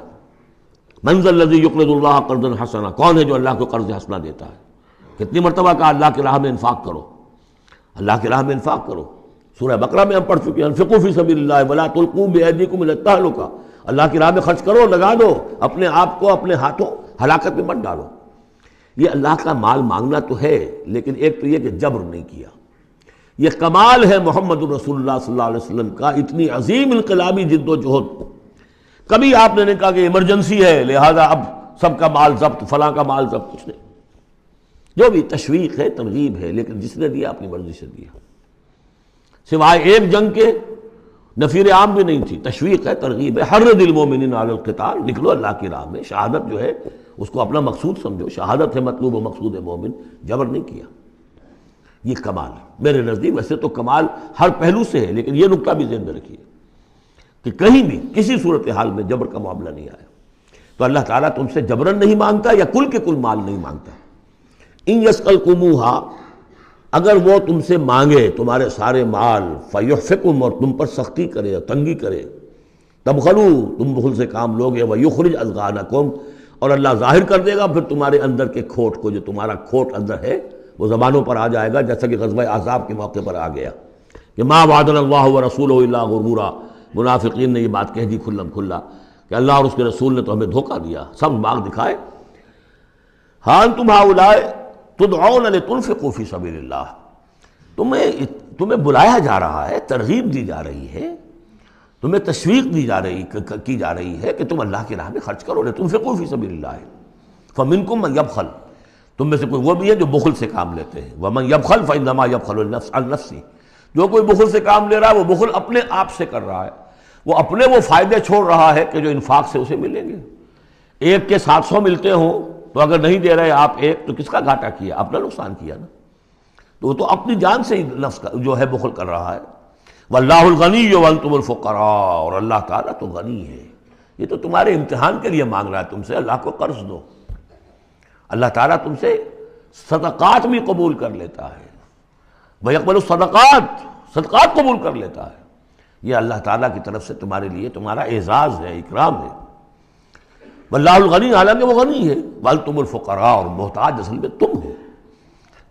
من ذا الذی یقرض اللہ قرضا حسنا، کون ہے جو اللہ کو قرض حسنا دیتا ہے؟ کتنی مرتبہ کہا اللہ کی راہ میں انفاق کرو، اللہ کی راہ میں انفاق کرو۔ سورہ بقرہ میں ہم پڑھ چکے ہیں، انفقوا فی سبیل اللہ ولا تلقوا بایدیکم الی التہلکہ، اللہ کی راہ میں خرچ کرو، لگا دو، اپنے آپ کو اپنے ہاتھوں ہلاکت میں مت ڈالو۔ یہ اللہ کا مال مانگنا تو ہے، لیکن ایک تو یہ کہ جبر نہیں کیا۔ یہ کمال ہے محمد رسول اللہ صلی اللہ علیہ وسلم کا، اتنی عظیم انقلابی جد و جہد۔ کبھی آپ نے نہیں کہا کہ ایمرجنسی ہے لہذا اب سب کا مال ضبط، فلاں کا مال ضبط، کچھ نہیں۔ جو بھی تشویق ہے، ترغیب ہے، لیکن جس نے دیا اپنی مرضی سے دیا، سوائے ایک جنگ کے نفیر عام بھی نہیں تھی، تشویق ہے، ترغیب ہے۔ حرض المؤمنین علی القتال، نکلو اللہ کی راہ میں، شہادت جو ہے اس کو اپنا مقصود سمجھو، شہادت ہے مطلوب و مقصود مومن، جبر نہیں کیا۔ یہ کمال ہے میرے نزدیک۔ ویسے تو کمال ہر پہلو سے ہے، لیکن یہ نکتہ بھی ذہن میں رکھیے کہ کہیں بھی کسی صورتحال میں جبر کا معاملہ نہیں آیا۔ تو اللہ تعالیٰ تم سے جبرن نہیں مانگتا یا کل کے کل مال نہیں مانگتا۔ ان یسألکموہا، اگر وہ تم سے مانگے تمہارے سارے مال فیحفکم، اور تم پر سختی کرے اور تنگی کرے، تبخلو، تم بخل سے کام لوگے، ویخرج اضغانکم، اور اللہ ظاہر کر دے گا پھر تمہارے اندر کے کھوٹ کو، جو تمہارا کھوٹ اندر ہے وہ زبانوں پر آ جائے گا، جیسا کہ غزوہ احزاب کے موقع پر آ گیا کہ ما وعدنا اللہ ورسولہ الا غرورا، منافقین نے یہ بات کہہ دی کھلم کھلا کہ اللہ اور اس کے رسول نے تو ہمیں دھوکہ دیا، سب باغ دکھائے۔ ہاں انتم ہؤلاء تدعون لتنفقوا فی سبیل اللہ، تمہیں بلایا جا رہا ہے، ترغیب دی جا رہی ہے، تمہیں تشویق دی جا رہی ہے کہ تم اللہ کی راہ میں خرچ کرو، لتنفقوا فی سبیل اللہ، فمنکم من یبخل، تم میں سے کوئی وہ بھی ہے جو بخل سے کام لیتے ہیں، ومن یبخل فانما یبخل عن نفسہ، جو کوئی بخل سے کام لے رہا ہے وہ بخل اپنے آپ سے کر رہا ہے، وہ اپنے وہ فائدے چھوڑ رہا ہے کہ جو انفاق سے اسے ملیں گے۔ ایک کے 700 ملتے ہوں تو اگر نہیں دے رہے آپ ایک تو کس کا گھاٹا کیا؟ اپنا نقصان کیا نا، تو وہ تو اپنی جان سے ہی نفس کا جو ہے بخل کر رہا ہے۔ واللہ الغنی وانتم الفقراء، اور اللہ تعالیٰ تو غنی ہے، یہ تو تمہارے امتحان کے لیے مانگ رہا ہے تم سے، اللہ کو قرض دو۔ اللہ تعالیٰ تم سے صدقات بھی قبول کر لیتا ہے، وَيَقْبَلُ الصَّدَقَاتِ، صدقات قبول کر لیتا ہے، یہ اللہ تعالیٰ کی طرف سے تمہارے لیے تمہارا اعزاز ہے، اکرام ہے۔ واللہ الغنی، حالانکہ وہ غنی ہے، وَأَنْتُمُ الْفُقَرَاءُ، اور محتاج اصل میں تم ہو۔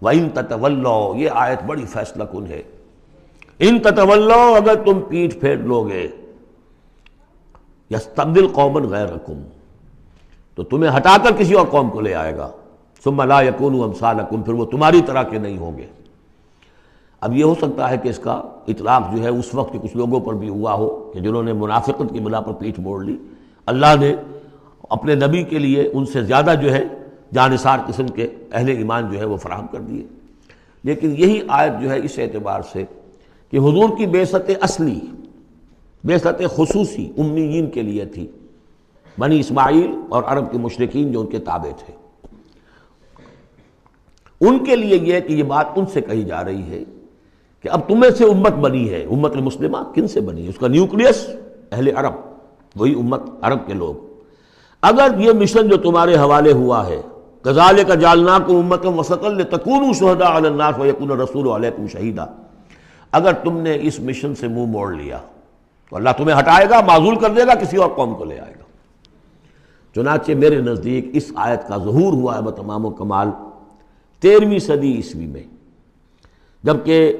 وَإِن تَتَوَلَّوْا، یہ آیت بڑی فیصلہ کن ہے، ان تتولوا، اگر تم پیٹھ پھیر لوگے، یستبدل قوما غیرکم، تو تمہیں ہٹا کر کسی اور قوم کو لے آئے گا، ثم لا یکونوا امثالکم، پھر وہ تمہاری طرح کے نہیں ہوں گے۔ اب یہ ہو سکتا ہے کہ اس کا اطلاق جو ہے اس وقت کے کچھ لوگوں پر بھی ہوا ہو کہ جنہوں نے منافقت کی بنا پر پیٹھ موڑ لی، اللہ نے اپنے نبی کے لیے ان سے زیادہ جو ہے جانثار قسم کے اہل ایمان جو ہے وہ فراہم کر دیے۔ لیکن یہی آیت جو ہے اس اعتبار سے کہ حضور کی بعثت اصلی، بعثت خصوصی امیین کے لیے تھی، بنی اسماعیل اور عرب کے مشرکین جو ان کے تابع تھے، ان کے لیے یہ کہ یہ بات ان سے کہی جا رہی ہے کہ اب تمہیں سے امت بنی ہے، امت مسلمہ کن سے بنی ہے؟ اس کا نیوکلیس اہل عرب، وہی امت عرب کے لوگ۔ اگر یہ مشن جو تمہارے حوالے ہوا ہے، کذالک جعلناکم امۃ وسطا لتکونوا شہداء علی الناس ویکون الرسول علیکم شہیدا، اگر تم نے اس مشن سے منہ موڑ لیا تو اللہ تمہیں ہٹائے گا، معزول کر دے گا، کسی اور قوم کو لے آئے گا۔ چنانچہ میرے نزدیک اس آیت کا ظہور ہوا ہے بتمام و کمال 13ویں صدی عیسوی میں، جبکہ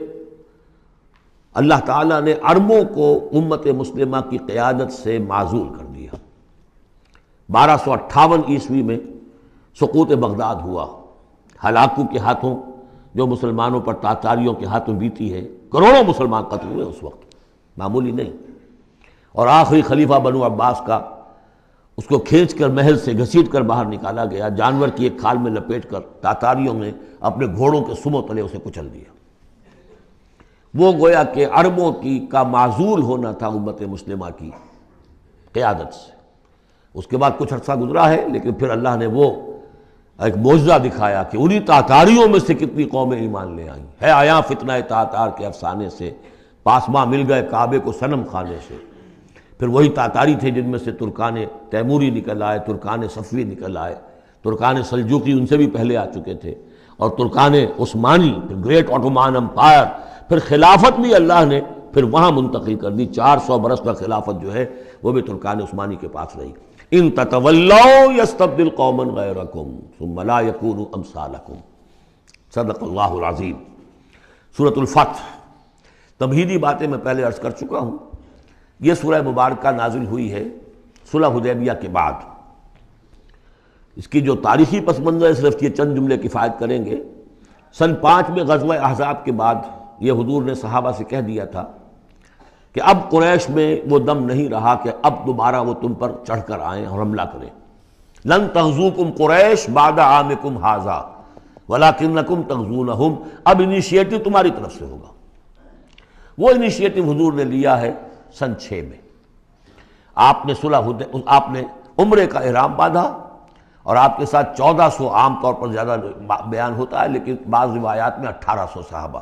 اللہ تعالیٰ نے عربوں کو امت مسلمہ کی قیادت سے معزول کر دیا۔ 1258 عیسوی میں سقوط بغداد ہوا، ہلاکو کے ہاتھوں جو مسلمانوں پر تاتاریوں کے ہاتھوں بیتی ہے، کروڑوں مسلمان قتل ہوئے اس وقت، معمولی نہیں۔ اور آخری خلیفہ بنو عباس کا، اس کو کھینچ کر محل سے گھسیٹ کر باہر نکالا گیا، جانور کی ایک کھال میں لپیٹ کر تاتاریوں نے اپنے گھوڑوں کے سموں تلے اسے کچل دیا۔ وہ گویا کہ عربوں کا معزول ہونا تھا امت مسلمہ کی قیادت سے۔ اس کے بعد کچھ عرصہ گزرا ہے، لیکن پھر اللہ نے وہ ایک معجزہ دکھایا کہ انہی تاتاریوں میں سے کتنی قومیں ایمان لے آئیں۔ ہے آیا فتنہ تاتار کے افسانے سے، پاسماں مل گئے کعبے کو صنم خانے سے۔ پھر وہی تاتاری تھے جن میں سے ترکان تیموری نکل آئے، ترکان صفوی نکل آئے، ترکان سلجوقی ان سے بھی پہلے آ چکے تھے، اور ترکان عثمانی، پھر گریٹ آٹومان امپائر، پھر خلافت بھی اللہ نے پھر وہاں منتقل کر دی۔ 400 برس کا خلافت جو ہے وہ بھی ترکان عثمانی کے پاس رہی۔ ان تتولوا یستبدل قوما غیرکم ثم لا یکونوا امثالکم، صدق اللہ العظیم۔ سورۃ الفتح، تمہیدی باتیں میں پہلے عرض کر چکا ہوں۔ یہ سورہ مبارکہ نازل ہوئی ہے صلح حدیبیہ کے بعد۔ اس کی جو تاریخی پس منظر ہے صرف یہ چند جملے کفایت کریں گے۔ سن 5 میں غزوہ احزاب کے بعد یہ حضور نے صحابہ سے کہہ دیا تھا کہ اب قریش میں وہ دم نہیں رہا کہ اب دوبارہ وہ تم پر چڑھ کر آئیں اور حملہ کریں۔ لن تغزوکم قریش بعد عامکم ھذا ولکنکم تغزونہم، اب انیشیٹو تمہاری طرف سے ہوگا۔ وہ انیشیٹو حضور نے لیا ہے سن 6 میں۔ آپ نے عمرے کا احرام باندھا، اور آپ کے ساتھ 1400، عام طور پر زیادہ بیان ہوتا ہے لیکن بعض روایات میں 1800 صحابہ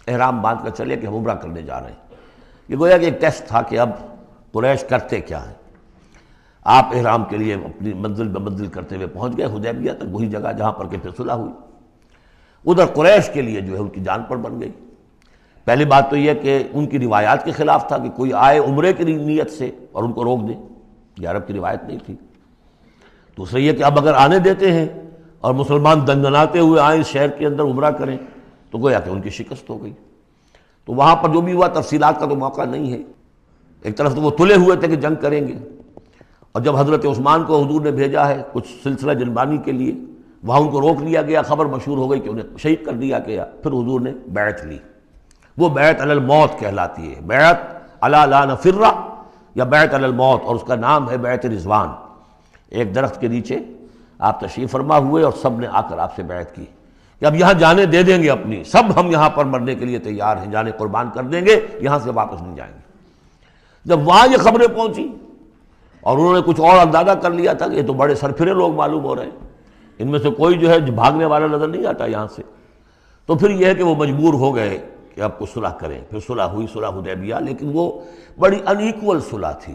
احرام باندھ کر چلے کہ ہم عمرہ کرنے جا رہے ہیں۔ یہ گویا کہ ایک ٹیسٹ تھا کہ اب قریش کرتے کیا ہیں۔ آپ احرام کے لیے اپنی منزل بمنزل کرتے ہوئے پہنچ گئے حدیبیہ تک، وہی جگہ جہاں پر کہ پھر صلح ہوئی۔ ادھر قریش کے لیے جو ہے ان کی جان پر بن گئی۔ پہلی بات تو یہ کہ ان کی روایات کے خلاف تھا کہ کوئی آئے عمرے کی نیت سے اور ان کو روک دے، یہ عرب کی روایت نہیں تھی۔ دوسرا یہ کہ اب اگر آنے دیتے ہیں اور مسلمان دندناتے ہوئے آئیں اس شہر کے اندر عمرہ کریں تو گویا کہ ان کی شکست ہو گئی۔ تو وہاں پر جو بھی ہوا تفصیلات کا تو موقع نہیں ہے۔ ایک طرف تو وہ تلے ہوئے تھے کہ جنگ کریں گے، اور جب حضرت عثمان کو حضور نے بھیجا ہے کچھ سلسلہ جنبانی کے لیے، وہاں ان کو روک لیا گیا، خبر مشہور ہو گئی کہ انہیں شہید کر دیا گیا۔ پھر حضور نے بیعت لی، وہ بیعت علی الموت کہلاتی ہے، بیعت علی لا نفر یا بیعت علی الموت، اور اس کا نام ہے بیعت رضوان۔ ایک درخت کے نیچے آپ تشریف فرما ہوئے اور سب نے آ کر آپ سے بیعت کی کہ اب یہاں جانیں دے دیں گے اپنی، سب ہم یہاں پر مرنے کے لیے تیار ہیں، جانیں قربان کر دیں گے، یہاں سے واپس نہیں جائیں گے۔ جب وہاں یہ خبریں پہنچی اور انہوں نے کچھ اور اندازہ کر لیا تھا کہ یہ تو بڑے سرفرے لوگ معلوم ہو رہے ہیں، ان میں سے کوئی جو ہے بھاگنے والا نظر نہیں آتا یہاں سے، تو پھر یہ ہے کہ وہ مجبور ہو گئے کہ اب کچھ صلح کریں۔ پھر صلح ہوئی، صلح حدیبیہ، لیکن وہ بڑی ان ایکول صلح تھی،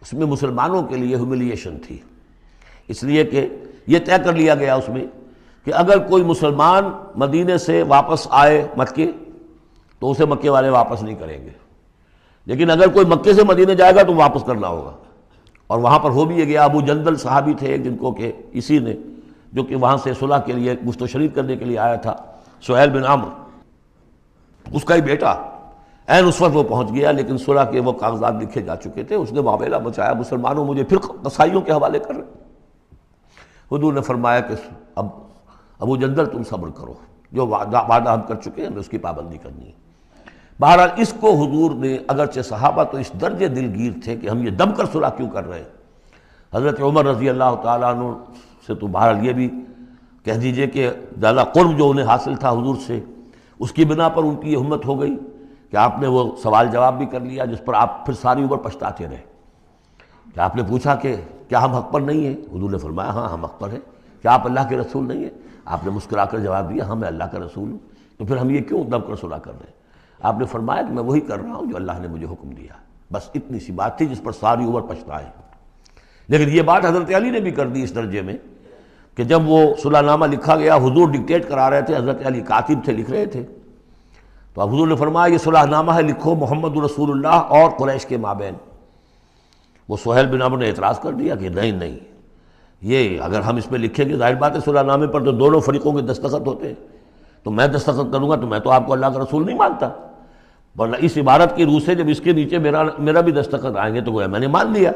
اس میں مسلمانوں کے لیے ہیوملیشن تھی، اس لیے کہ یہ طے کر لیا گیا اس میں کہ اگر کوئی مسلمان مدینے سے واپس آئے مکے تو اسے مکے والے واپس نہیں کریں گے، لیکن اگر کوئی مکے سے مدینے جائے گا تو واپس کرنا ہوگا۔ اور وہاں پر ہو بھی یہ گیا، ابو جندل صحابی تھے جن کو کہ اسی نے جو کہ وہاں سے صلح کے لیے گفت و شنید کرنے کے لیے آیا تھا، سہیل بن عمرو، اس کا ہی بیٹا عین اس وقت وہ پہنچ گیا، لیکن صلح کے وہ کاغذات لکھے جا چکے تھے، اس نے معاملہ بچایا، مسلمانوں مجھے پھر قصائیوں کے حوالے کر رہے۔ حضور نے فرمایا کہ اب ابو جندل تم صبر کرو، جو وعدہ ہم کر چکے ہیں ہمیں اس کی پابندی کرنی ہے۔ بہرحال اس کو حضور نے، اگرچہ صحابہ تو اس درجے دلگیر تھے کہ ہم یہ دم کر صلح کیوں کر رہے ہیں، حضرت عمر رضی اللہ تعالیٰ عنہ سے تو بہرحال یہ بھی کہہ دیجئے کہ زیادہ قرب جو انہیں حاصل تھا حضور سے، اس کی بنا پر ان کی یہ ہمت ہو گئی کہ آپ نے وہ سوال جواب بھی کر لیا جس پر آپ پھر ساری عمر پچھتاتے رہے۔ کہ آپ نے پوچھا کہ کیا ہم حق پر نہیں ہیں؟ حضور نے فرمایا ہاں ہم حق پر ہیں۔ کیا آپ اللہ کے رسول نہیں ہیں؟ آپ نے مسکرا کر جواب دیا ہاں میں اللہ کا رسول ہوں۔ تو پھر ہم یہ کیوں دم کر صلح کر رہے ہیں؟ آپ نے فرمایا کہ میں وہی کر رہا ہوں جو اللہ نے مجھے حکم دیا۔ بس اتنی سی بات تھی جس پر ساری عمر پچھتائے۔ لیکن یہ بات حضرت علی نے بھی کر دی اس درجے میں کہ جب وہ صلح نامہ لکھا گیا، حضور ڈکٹیٹ کرا رہے تھے، حضرت علی کاتب تھے، لکھ رہے تھے، تو اب حضور نے فرمایا یہ صلح نامہ ہے، لکھو محمد رسول اللہ اور قریش کے مابین۔ وہ سہیل بن عمرو نے اعتراض کر دیا کہ نہیں، یہ اگر ہم اس میں لکھیں گے ظاہر بات ہے صلح نامے پر تو دونوں فریقوں کے دستخط ہوتے ہیں، تو میں دستخط کروں گا تو میں تو آپ کو اللہ کا رسول نہیں مانتا، ورنہ اس عبارت کی روح سے جب اس کے نیچے میرا بھی دستخط آئیں گے تو گویا میں نے مان لیا۔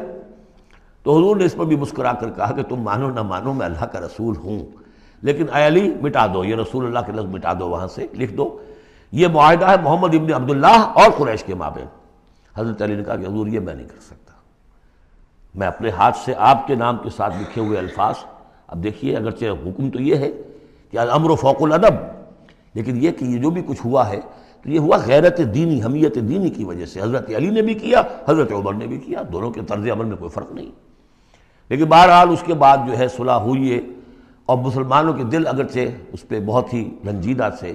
تو حضور نے اس پر بھی مسکرا کر کہا کہ تم مانو نہ مانو میں اللہ کا رسول ہوں، لیکن اے علی مٹا دو یہ رسول اللہ کے لفظ، مٹا دو، وہاں سے لکھ دو یہ معاہدہ ہے محمد ابن عبداللہ اور قریش کے مابین۔ حضرت علی نے کہا کہ حضور یہ میں نہیں کر سکتا، میں اپنے ہاتھ سے آپ کے نام کے ساتھ لکھے ہوئے الفاظ، اب دیکھیے اگرچہ حکم تو یہ ہے کہ الامر فوق الادب، لیکن یہ کہ یہ جو بھی کچھ ہوا ہے تو یہ ہوا غیرت دینی، حمیت دینی کی وجہ سے۔ حضرت علی نے بھی کیا، حضرت عمر نے بھی کیا، دونوں کے طرز عمل میں کوئی فرق نہیں۔ لیکن بہرحال اس کے بعد جو ہے صلح ہوئی ہے، اور مسلمانوں کے دل اگرچہ اس پہ بہت ہی رنجیدہ تھے،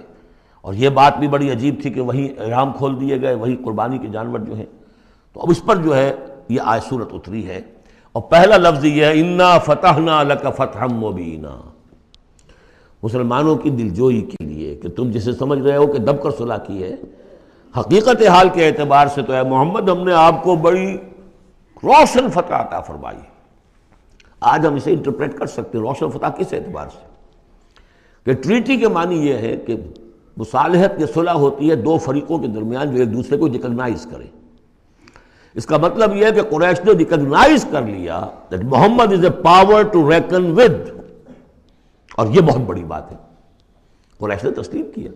اور یہ بات بھی بڑی عجیب تھی کہ وہیں احرام کھول دیے گئے، وہیں قربانی کے جانور جو ہیں، تو اب اس پر جو ہے یہ آیت صورت اتری ہے، اور پہلا لفظ یہ ہے انا فتحنا لک فتحا مبینا، مسلمانوں کی دلجوئی کے لیے کہ تم جسے سمجھ رہے ہو کہ دب کر صلح کی ہے، حقیقت حال کے اعتبار سے تو اے محمد ہم نے آپ کو بڑی روشن فتح عطا فرمائی۔ آج ہم اسے انٹرپریٹ کر سکتے ہیں روشن فتح کس اعتبار سے کہ ٹریٹی کے معنی یہ ہے کہ مصالحت کی صلح ہوتی ہے دو فریقوں کے درمیان جو ایک دوسرے کو ریکگنائز کریں۔ اس کا مطلب یہ ہے کہ قریش نے ریکگنائز کر لیا that Muhammad is a power to reckon with، اور یہ بہت بڑی بات ہے، قریش نے تسلیم کیا،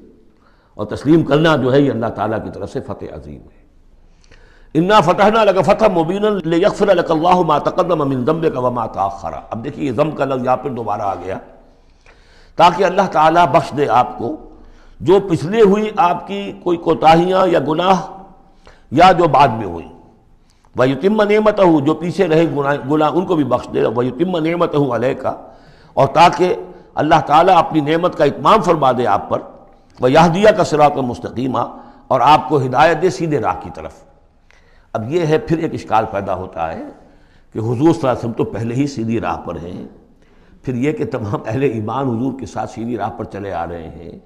اور تسلیم کرنا جو ہے یہ اللہ تعالیٰ کی طرف سے فتح عظیم ہے۔ انا فتحنا لک فتحا مبینا لیغفر لک اللہ ما تقدم من ذنبک وما تاخر۔ اب دیکھیے یہ ذنب کا لفظ یہاں پھر دوبارہ آ گیا تاکہ اللہ تعالیٰ بخش دے آپ کو جو پچھلے ہوئی آپ کی کوئی کوتاہیاں یا گناہ یا جو بعد میں ہوئی، وَيُتِمَّ نِعْمَتَهُ جو پیچھے رہے گناہ ان کو بھی بخش دے، وَيُتِمَّ نِعْمَتَهُ عَلَيْكَ اور تاکہ اللہ تعالیٰ اپنی نعمت کا اتمام فرما دے آپ پر، وَيَهْدِيَكَ صِرَاطًا مُسْتَقِيمًا اور آپ کو ہدایت دے سیدھے راہ کی طرف۔ اب یہ ہے پھر ایک اشکال پیدا ہوتا ہے کہ حضور صلی اللہ علیہ وسلم تو پہلے ہی سیدھی راہ پر ہیں، پھر یہ کہ تمام اہل ایمان حضور کے ساتھ سیدھی راہ پر چلے آ رہے ہیں،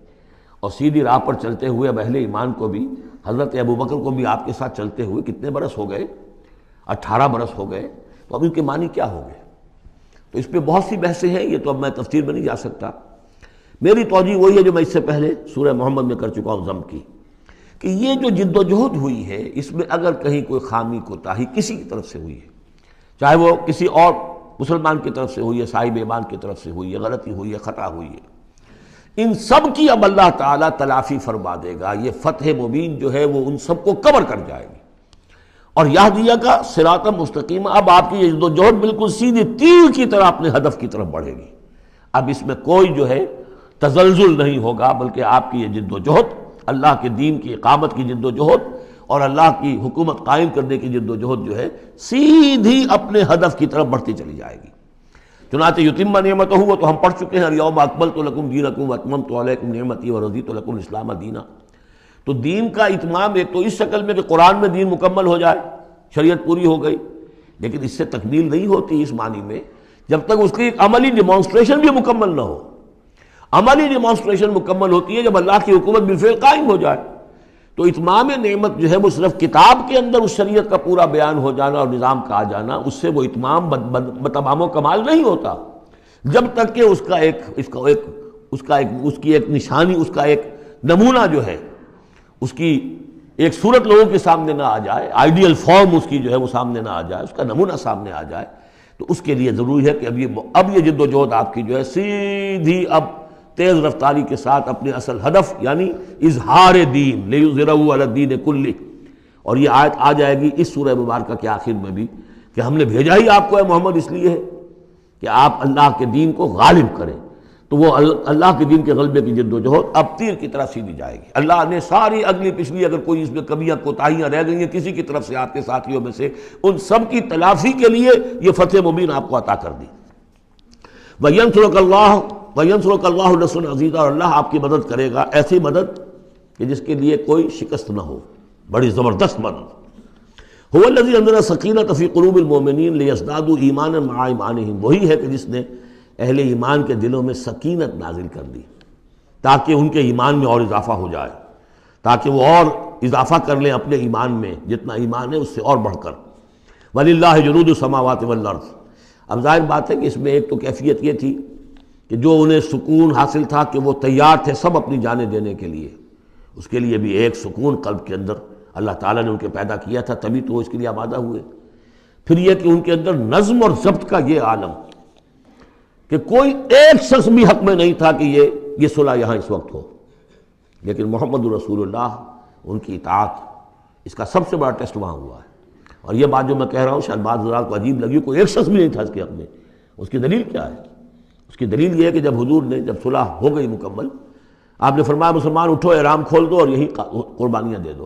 اور سیدھی راہ پر چلتے ہوئے اب اہل ایمان کو بھی، حضرت ابوبکر کو بھی آپ کے ساتھ چلتے ہوئے کتنے برس ہو گئے؟ 18 برس ہو گئے، تو اب ان کے معنی کیا ہو گئے؟ تو اس پہ بہت سی بحثیں ہیں، یہ تو اب میں تفسیر میں نہیں جا سکتا۔ میری توجہ وہی ہے جو میں اس سے پہلے سورہ محمد میں کر چکا ہوں ضم کی، کہ یہ جو جد و جہد ہوئی ہے اس میں اگر کہیں کوئی خامی کوتاہی کسی کی طرف سے ہوئی ہے، چاہے وہ کسی اور مسلمان کی طرف سے ہوئی ہے، صاحب ایمان کی طرف سے ہوئی ہے، غلطی ہوئی ہے، خطا ہوئی ہے، ان سب کی اب اللہ تعالیٰ تلافی فرما دے گا۔ یہ فتح مبین جو ہے وہ ان سب کو کور کر جائے گی، اور یہدیہ کا صراط مستقیم، اب آپ کی یہ جد و جہد بالکل سیدھی تیر کی طرح اپنے ہدف کی طرف بڑھے گی۔ اب اس میں کوئی جو ہے تزلزل نہیں ہوگا، بلکہ آپ کی یہ جد و جہد، اللہ کے دین کی اقامت کی جد و جہد اور اللہ کی حکومت قائم کرنے کی جد و جہد جو ہے سیدھی اپنے ہدف کی طرف بڑھتی چلی جائے گی۔ چنانچہ یتم نعمتہ، وہ تو ہم پڑھ چکے ہیں، الیوم اکملت لکم دینکم واتممت علیکم نعمتی ورضیت لکم الاسلام دینا۔ تو دین کا اتمام ایک تو اس شکل میں کہ قرآن میں دین مکمل ہو جائے، شریعت پوری ہو گئی، لیکن اس سے تکمیل نہیں ہوتی اس معنی میں جب تک اس کی ایک عملی ڈیمانسٹریشن بھی مکمل نہ ہو۔ عملی ڈیمانسٹریشن مکمل ہوتی ہے جب اللہ کی حکومت بالفعل قائم ہو جائے۔ تو اتمام نعمت جو ہے وہ صرف کتاب کے اندر اس شریعت کا پورا بیان ہو جانا اور نظام کا آ جانا، اس سے وہ اتمام بتمام و کمال نہیں ہوتا جب تک کہ اس کی ایک نشانی، اس کا ایک نمونہ جو ہے، اس کی ایک صورت لوگوں کے سامنے نہ آ جائے، آئیڈیل فارم اس کی جو ہے وہ سامنے نہ آ جائے، اس کا نمونہ سامنے آ جائے۔ تو اس کے لیے ضروری ہے کہ اب یہ جد و جہد آپ کی جو ہے سیدھی اب تیز رفتاری کے ساتھ اپنے اصل ہدف یعنی اظہار دین، لیظہرہ علی الدین کلہ، اور یہ آیت آ جائے گی اس سورہ مبارکہ کے آخر میں بھی کہ ہم نے بھیجا ہی آپ کو اے محمد اس لیے ہے کہ آپ اللہ کے دین کو غالب کریں۔ تو وہ اللہ کے دین کے غلبے کی جد و جہد اب تیر کی طرح سیدھی جائے گی۔ اللہ نے ساری اگلی پچھلی اگر کوئی اس میں کمیاں کوتاہیاں رہ گئی ہیں کسی کی طرف سے آپ کے ساتھیوں میں سے، ان سب کی تلافی کے لیے یہ فتح مبین آپ کو عطا کر دی۔ وَيَنْصُرَكَ اللَّهُ نَصْرًا عَزِيزًا، اور اللہ آپ کی مدد کرے گا ایسی مدد کہ جس کے لیے کوئی شکست نہ ہو، بڑی زبردست مدد۔ هُوَ الَّذِي أَنزَلَ السَّكِينَةَ فِي قُلُوبِ الْمُؤْمِنِينَ لِيَزْدَادُوا إِيمَانًا مَعَ إِيمَانِهِمْ، وہی ہے کہ جس نے اہل ایمان کے دلوں میں سکینت نازل کر دی تاکہ ان کے ایمان میں اور اضافہ ہو جائے، تاکہ وہ اور اضافہ کر لیں اپنے ایمان میں، جتنا ایمان ہے اس سے اور بڑھ کر۔ وَلِلَّهِ جُنُودُ السَّمَاوَاتِ وَالْأَرْضِ، اب ظاہر بات ہے کہ اس میں ایک تو کیفیت یہ تھی کہ جو انہیں سکون حاصل تھا کہ وہ تیار تھے سب اپنی جانیں دینے کے لیے، اس کے لیے بھی ایک سکون قلب کے اندر اللہ تعالیٰ نے ان کے پیدا کیا تھا، تبھی تو وہ اس کے لیے آمادہ ہوئے۔ پھر یہ کہ ان کے اندر نظم اور ضبط کا یہ عالم کہ کوئی ایک شخص بھی حق میں نہیں تھا کہ یہ صلح یہاں اس وقت ہو، لیکن محمد رسول اللہ ان کی اطاعت، اس کا سب سے بڑا ٹیسٹ وہاں ہوا ہے۔ اور یہ بات جو میں کہہ رہا ہوں شاید بعض حضرات کو عجیب لگی، کوئی ایک شخص بھی نہیں تھا اس کے حق میں۔ اس کی دلیل کیا ہے؟ اس کی دلیل یہ ہے کہ جب حضور نے جب صلح ہو گئی مکمل، آپ نے فرمایا مسلمان اٹھو، احرام کھول دو اور یہی قربانیاں دے دو۔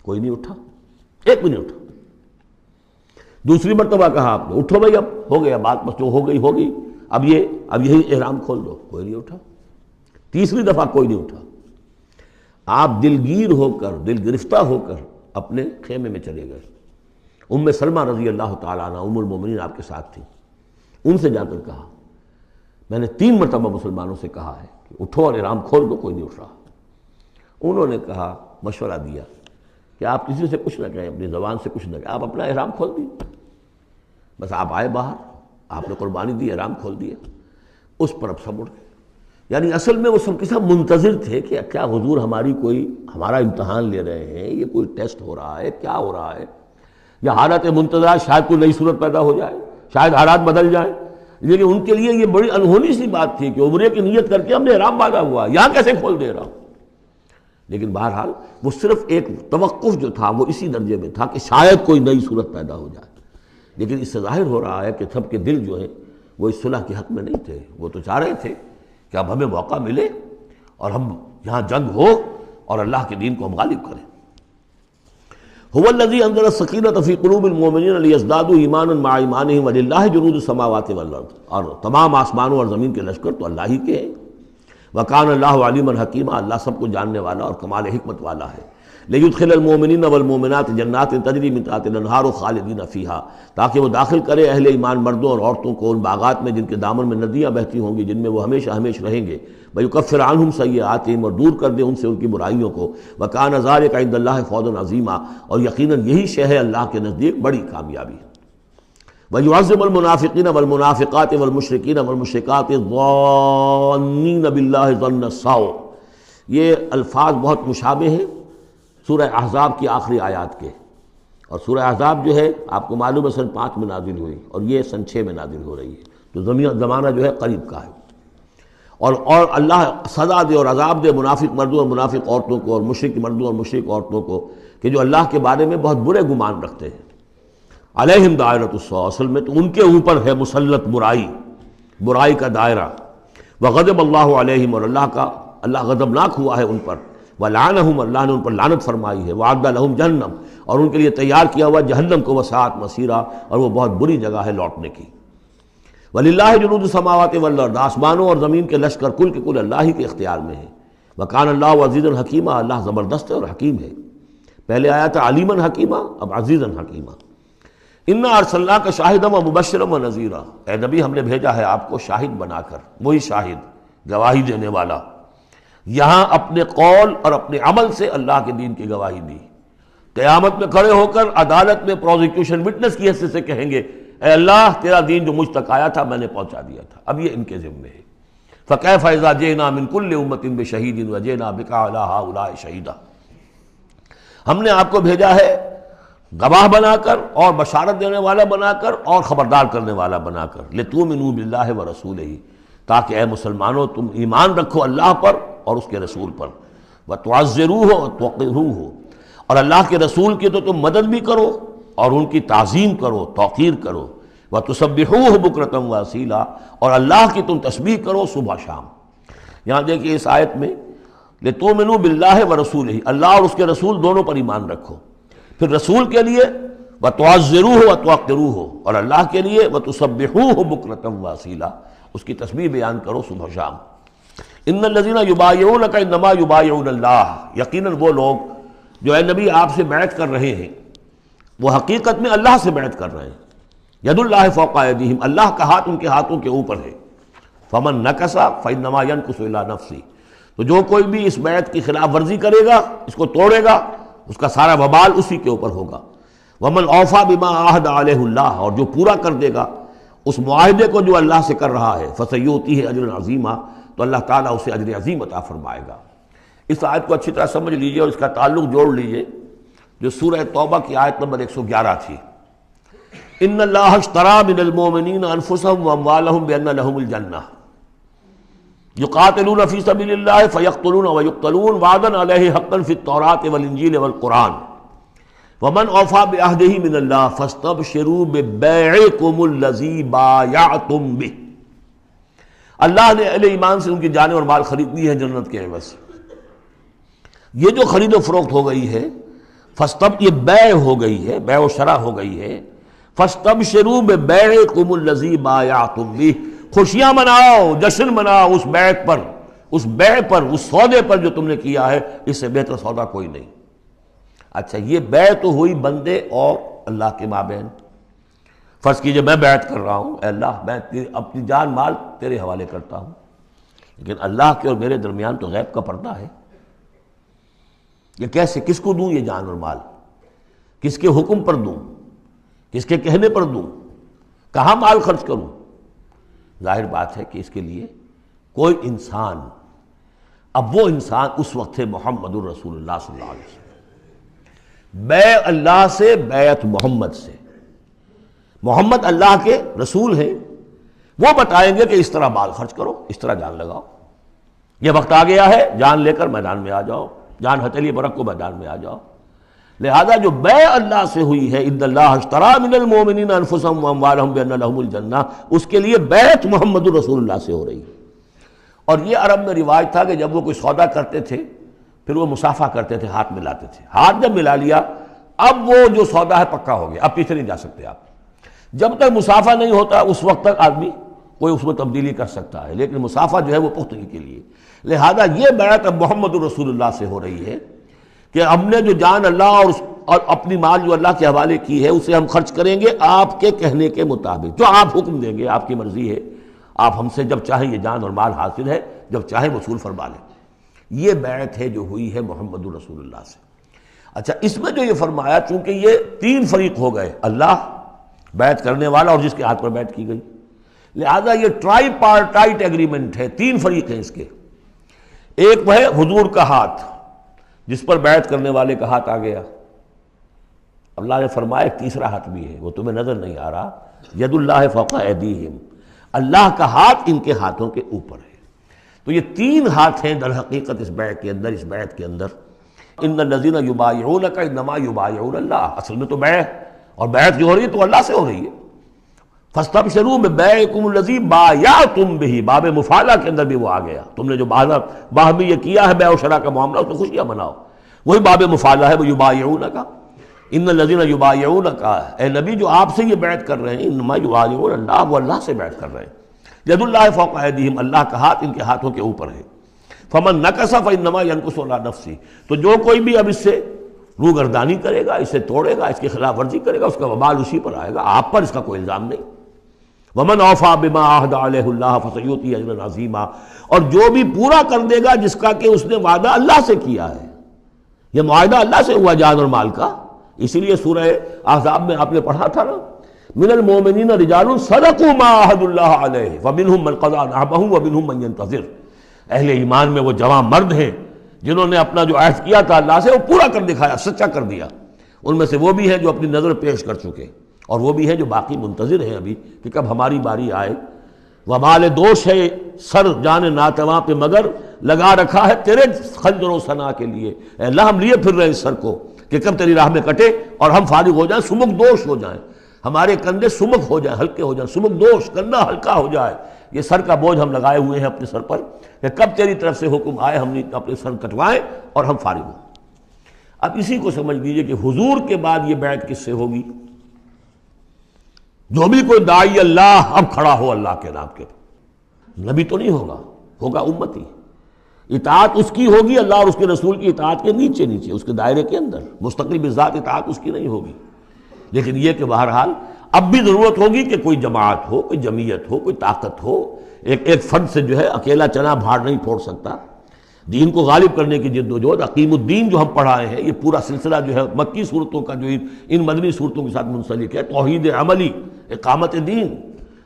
کوئی نہیں اٹھا، ایک بھی نہیں اٹھا۔ دوسری مرتبہ کہا آپ نے اٹھو بھائی، اب ہو گیا بات، بس جو ہو گئی ہوگی، اب یہی احرام کھول دو، کوئی نہیں اٹھا۔ تیسری دفعہ کوئی نہیں اٹھا۔ آپ دلگیر ہو کر، دل گرفتہ ہو کر اپنے خیمے میں چلے گئے۔ ام سلمہ رضی اللہ تعالیٰ عنہ ام المومنین آپ کے ساتھ تھی، ان سے جا کر کہا میں نے 3 مرتبہ مسلمانوں سے کہا ہے کہ اٹھو اور احرام کھول دو، کوئی نہیں اٹھ رہا۔ انہوں نے کہا، مشورہ دیا کہ آپ کسی سے کچھ نہ کہیں، اپنی زبان سے کچھ نہ کہیں، آپ اپنا احرام کھول دیے، بس آپ آئے باہر، آپ نے قربانی دی، احرام کھول دیا۔ اس پر اب سب اٹھ گئے۔ یعنی اصل میں وہ سب کے سب منتظر تھے کہ کیا حضور ہمارا امتحان لے رہے ہیں، یہ کوئی ٹیسٹ ہو رہا ہے، کیا ہو رہا ہے، یا حالت منتظر شاید کوئی نئی صورت پیدا ہو جائے، شاید حالات بدل جائیں۔ لیکن ان کے لیے یہ بڑی انہونی سی بات تھی کہ عمرے کی نیت کر کے ہم نے احرام باندھا ہوا، یہاں کیسے کھول دے رہا ہوں۔ لیکن بہرحال وہ صرف ایک توقف جو تھا وہ اسی درجے میں تھا کہ شاید کوئی نئی صورت پیدا ہو جائے۔ لیکن اس سے ظاہر ہو رہا ہے کہ سب کے دل جو ہیں وہ اس صلح کے حق میں نہیں تھے، وہ تو چاہ رہے تھے کہ اب ہمیں موقع ملے اور ہم یہاں جنگ ہو اور اللہ کے دین کو ہم غالب کریں۔ هو الذی انزل السکینۃ فی قلوب المؤمنین لیزدادوا ایمانا مع ایمانہم وللہ جنود السماوات والارض، اور تمام آسمانوں اور زمین کے لشکر تو اللہ ہی کے ہیں۔ وکان اللہ علیما حکیما، اللہ سب کو جاننے والا اور کمال حکمت والا ہے۔ لیدخل المؤمنین والمؤمنات جنات تجری من تحتها الانہار خالدین فیہا، تاکہ وہ داخل کرے اہل ایمان مردوں اور عورتوں کو ان باغات میں جن کے دامن میں ندیاں بہتی ہوں گی، جن میں وہ ہمیشہ ہمیشہ رہیں گے، ویکفر عنہم سیئاتہم، اور دور کر دے ان سے ان کی برائیوں کو، وکان ذلک عند اللہ فوزا عظیما، اور یقیناً یہی شے ہے اللہ کے نزدیک بڑی کامیابی۔ وَيُعَذِّبُ الْمُنَافِقِينَ وَالْمُنَافِقَاتِ وَالْمُشْرِكِينَ وَالْمُشْرِكَاتِ الظَّانِّينَ بِاللَّهِ ظَنَّ السَّوْءِ، یہ الفاظ بہت مشابہ ہیں سورہ احزاب کی آخری آیات کے، اور سورہ احزاب جو ہے آپ کو معلوم ہے سن 5 میں نازل ہوئی، اور یہ سن 6 میں نازل ہو رہی ہے، تو زمانہ جو ہے قریب کا ہے۔ اور اللہ سزا دے اور عذاب دے منافق مردوں اور منافق عورتوں کو، اور مشرک مردوں اور مشرک عورتوں کو، کہ جو اللہ کے بارے میں بہت برے گمان رکھتے ہیں۔ علیہم دائرۃ السوء، اصل میں تو ان کے اوپر ہے مسلط برائی کا دائرہ۔ وغضب اللہ علیہم، اور اللہ غضبناک ہوا ہے ان پر۔ ولعنہم، اللہ نے ان پر لعنت فرمائی ہے۔ وعد لہم جہنم، اور ان کے لیے تیار کیا ہوا جہنم کو، وساعت مصیرا، اور وہ بہت بری جگہ ہے لوٹنے کی۔ وللہ جنود السماوات والارض، آسمانوں اور زمین کے لشکر کل کے کل اللہ ہی کے اختیار میں ہیں۔ وکان اللہ عزیزا حکیما، اللہ زبردست ہے اور حکیم ہے۔ پہلے آیا تھا علیما حکیما، اب عزیزا حکیما۔ انا ارسلناک شاہدا ومبشرا ونذیرا، اے نبی ہم نے بھیجا ہے آپ کو شاہد بنا کر، وہی شاہد گواہی دینے والا۔ یہاں اپنے قول اور اپنے عمل سے اللہ کے دین کی گواہی دی۔ قیامت میں کھڑے ہو کر عدالت میں پروزیکیوشن وٹنس کی حیثیت سے کہیں گے اے اللہ تیرا دین جو مجھ تک آیا تھا میں نے پہنچا دیا تھا، اب یہ ان کے ذمے ہے۔ فکیف اذا جئنا من کل امۃ بشہید وجئنا بک علی ہؤلاء شہیدا، ہم نے آپ کو بھیجا ہے گواہ بنا کر اور بشارت دینے والا بنا کر اور خبردار کرنے والا بنا کر، لتؤمنوا باللہ ورسولہ، تاکہ اے مسلمانوں تم ایمان رکھو اللہ پر اور اس کے رسول پر، وتعزروہ وتوقروہ، اور اللہ کے رسول کی تو تم مدد بھی کرو اور ان کی تعظیم کرو، توقیر کرو، وتسبحوہ بکرۃ واصیلا، اور اللہ کی تم تسبیح کرو صبح شام۔ یہاں دیکھیے اس آیت میں لتؤمنوا باللہ ورسولہ، اللہ اور اس کے رسول دونوں پر ایمان رکھو، پھر رسول کے لیے وتعزروہ وتوقروہ، اور اللہ کے لیے وتسبحوہ بکرۃ واصیلا، اس کی تسبیح بیان کرو صبح شام۔ ان الذین یبایعونک انما یبایعون اللہ، یقیناً وہ لوگ جو اے نبی آپ سے بیعت کر رہے ہیں وہ حقیقت میں اللہ سے بیعت کر رہے ہیں۔ ید اللہ فوق ایدیہم، اللہ کا ہاتھ ان کے ہاتھوں کے اوپر ہے۔ فمن نکث فانما ینکث الی نفسہ، تو جو کوئی بھی اس بیعت کی خلاف ورزی کرے گا، اس کو توڑے گا، اس کا سارا وبال اسی کے اوپر ہوگا۔ ومن اوفی بما عاہد علیہ اللہ، اور جو پورا کر دے گا اس معاہدے کو جو اللہ سے کر رہا ہے، فسیؤتیہ اجرا عظیما، تو اللہ تعالیٰ اسے اجر عظیم عطا فرمائے گا۔ اس آیت کو اچھی طرح سمجھ لیجئے اور اس کا تعلق جوڑ لیجئے جو سورہ توبہ کی آیت نمبر 111 تھی۔ ان اللہ اشتری من المؤمنین انفسهم واموالهم بان لهم الجنہ یقاتلون فی سبیل اللہ فیقتلون ویقتلون وعدا علیہ حقا فی التوراۃ والانجیل والقرآن ومن اوفی بعہدہ من اللہ فاستبشروا ببیعکم الذی بایعتم بہ، اللہ نے اہل ایمان سے ان کی جانیں اور مال خرید لی ہے جنت کے عوض۔ یہ جو خرید و فروخت ہو گئی ہے یہ بیع ہو گئی ہے، بیع و شرع ہو گئی ہے۔ فاستبشروا ببیعکم الذی بایعتم بہ، خوشیاں مناؤ، جشن مناؤ اس بیعت پر، اس بیع پر، اس سودے پر جو تم نے کیا ہے، اس سے بہتر سودا کوئی نہیں۔ اچھا یہ بیع تو ہوئی بندے اور اللہ کے مابین۔ فرض کیجئے میں بیعت کر رہا ہوں، اے اللہ میں اپنی جان مال تیرے حوالے کرتا ہوں، لیکن اللہ کے اور میرے درمیان تو غیب کا پردہ ہے۔ یہ کیسے، کس کو دوں یہ جان اور مال، کس کے حکم پر دوں، کس کے کہنے پر دوں، کہاں مال خرچ کروں؟ ظاہر بات ہے کہ اس کے لیے کوئی انسان، اب وہ انسان اس وقت ہے محمد الرسول اللہ صلی اللہ علیہ وسلم، بیع اللہ سے، بیعت محمد سے۔ محمد اللہ کے رسول ہیں، وہ بتائیں گے کہ اس طرح مال خرچ کرو، اس طرح جان لگاؤ، یہ وقت آ گیا ہے جان لے کر میدان میں آ جاؤ، جان ہتھیلی پر رکھ کو میدان میں آ جاؤ۔ لہذا جو بیع اللہ سے ہوئی ہے، ان اللہ اشتری من المؤمنین انفسهم واموالهم بان لهم الجنہ، اس کے لیے بیعت محمد رسول اللہ سے ہو رہی ہے۔ اور یہ عرب میں رواج تھا کہ جب وہ کوئی سودا کرتے تھے پھر وہ مصافحہ کرتے تھے، ہاتھ ملاتے تھے۔ ہاتھ جب ملا لیا اب وہ جو سودا ہے پکا ہو گیا، اب پیچھے نہیں جا سکتے آپ۔ جب تک مصافحہ نہیں ہوتا اس وقت تک آدمی کوئی اس میں تبدیلی کر سکتا ہے، لیکن مصافحہ جو ہے وہ پختگی کے لیے۔ لہذا یہ بیعت اب محمد رسول اللہ سے ہو رہی ہے کہ ہم نے جو جان اللہ اور اپنی مال جو اللہ کے حوالے کی ہے اسے ہم خرچ کریں گے آپ کے کہنے کے مطابق، جو آپ حکم دیں گے، آپ کی مرضی ہے، آپ ہم سے جب چاہیں یہ جان اور مال حاصل ہے، جب چاہیں وصول فرما لیں۔ یہ بیعت ہے جو ہوئی ہے محمد رسول اللہ سے۔ اچھا، اس میں جو یہ فرمایا، چونکہ یہ تین فریق ہو گئے، اللہ، بیعت کرنے والا اور جس کے ہاتھ پر بیعت کی گئی، لہذا یہ ٹرائی پارٹائٹ ایگریمنٹ ہے، تین فریق ہیں اس کے۔ ایک وہ ہے حضور کا ہاتھ، جس پر بیعت کرنے والے کا ہاتھ آ گیا۔ اللہ نے فرمایا ایک تیسرا ہاتھ بھی ہے، وہ تمہیں نظر نہیں آ رہا، ید اللہ فوق ایدیہم، اللہ کا ہاتھ ان کے ہاتھوں کے اوپر ہے۔ تو یہ تین ہاتھ ہیں در حقیقت اس بیعت کے اندر، اس بیعت کے اندر۔ ان الذین یبایعونک انما یبایعون اللہ، اصل میں تو بیعت، اور بیعت جو ہو رہی ہے تو اللہ سے ہو رہی ہے۔ فاستبشروا ببیعکم الذی بایعتم بہ، باب مفاعلہ کے اندر بھی وہ آ گیا، تم نے جو باہمی یہ کیا ہے بیع و شراء کا معاملہ، اس میں خوشیاں مناؤ، وہی باب مفاعلہ ہے، وہ یبایعونک، ان الذین یبایعونک، اے نبی جو آپ سے یہ بیعت کر رہے ہیں، انما یبایعون اللہ، وہ اللہ سے بیعت کر رہے ہیں۔ ید اللہ فوق ایدیہم، اللہ کا ہاتھ ان کے ہاتھوں کے اوپر ہے۔ فمن نکث فانما ینکث علی نفسہ، تو جو کوئی بھی اب اس سے روگردانی کرے گا، اسے توڑے گا، اس کی خلاف ورزی کرے گا، اس کا وبال اسی پر آئے گا، آپ پر اس کا کوئی الزام نہیں۔ ومن اوفی بما عہد علیہ اللہ فسیؤتیہ اجرا عظیما، اور جو بھی پورا کر دے گا جس کا کہ اس نے وعدہ اللہ سے کیا ہے، یہ معاہدہ اللہ سے ہوا جان اور مال کا۔ اسی لیے سورہ احزاب میں آپ نے پڑھا تھا نا، من المؤمنین رجال صدقوا ما عہدوا اللہ علیہ فمنہم من قضی نحبہ ومنہم من ینتظر، اہل ایمان میں وہ جوان مرد ہیں جنہوں نے اپنا جو عہد کیا تھا اللہ سے وہ پورا کر دکھایا، سچا کر دیا۔ ان میں سے وہ بھی ہیں جو اپنی نظر پیش کر چکے، اور وہ بھی ہیں جو باقی منتظر ہیں ابھی کہ کب ہماری باری آئے۔ وبال دوش ہے سر جان ناتواں پہ، مگر لگا رکھا ہے تیرے خنجر و ثنا کے لیے، اے اللہ ہم لیے پھر رہے اس سر کو کہ کب تیری راہ میں کٹے اور ہم فارغ ہو جائیں، سمک دوش ہو جائیں، ہمارے کندھے سمک ہو جائیں، ہلکے ہو جائیں، سمک دوش، کندھا ہلکا ہو جائے۔ یہ سر کا بوجھ ہم لگائے ہوئے ہیں اپنے سر پر کہ کب تیری طرف سے حکم آئے ہم نے اپنے سر کٹوائیں اور ہم فارغ ہوں۔ اب اسی کو سمجھ لیجئے کہ حضور کے بعد یہ بیعت کس سے ہوگی؟ جو بھی کوئی داعی اللہ اب کھڑا ہو اللہ کے نام کے، نبی تو نہیں ہوگا، ہوگا امتی، اطاعت اس کی ہوگی، اللہ اور اس کے رسول کی اطاعت کے نیچے نیچے، اس کے دائرے کے اندر، مستقل بذات اطاعت اس کی نہیں ہوگی۔ لیکن یہ کہ بہرحال اب بھی ضرورت ہوگی کہ کوئی جماعت ہو، کوئی جمعیت ہو، کوئی طاقت ہو، ایک فرد سے جو ہے اکیلا چنا بھاڑ نہیں پھوڑ سکتا۔ دین کو غالب کرنے کی جد و جہد، عقیم الدین جو ہم پڑھائے ہیں، یہ پورا سلسلہ جو ہے مکی صورتوں کا جو ان مدنی صورتوں کے ساتھ منسلک ہے، توحید عملی، اقامت دین،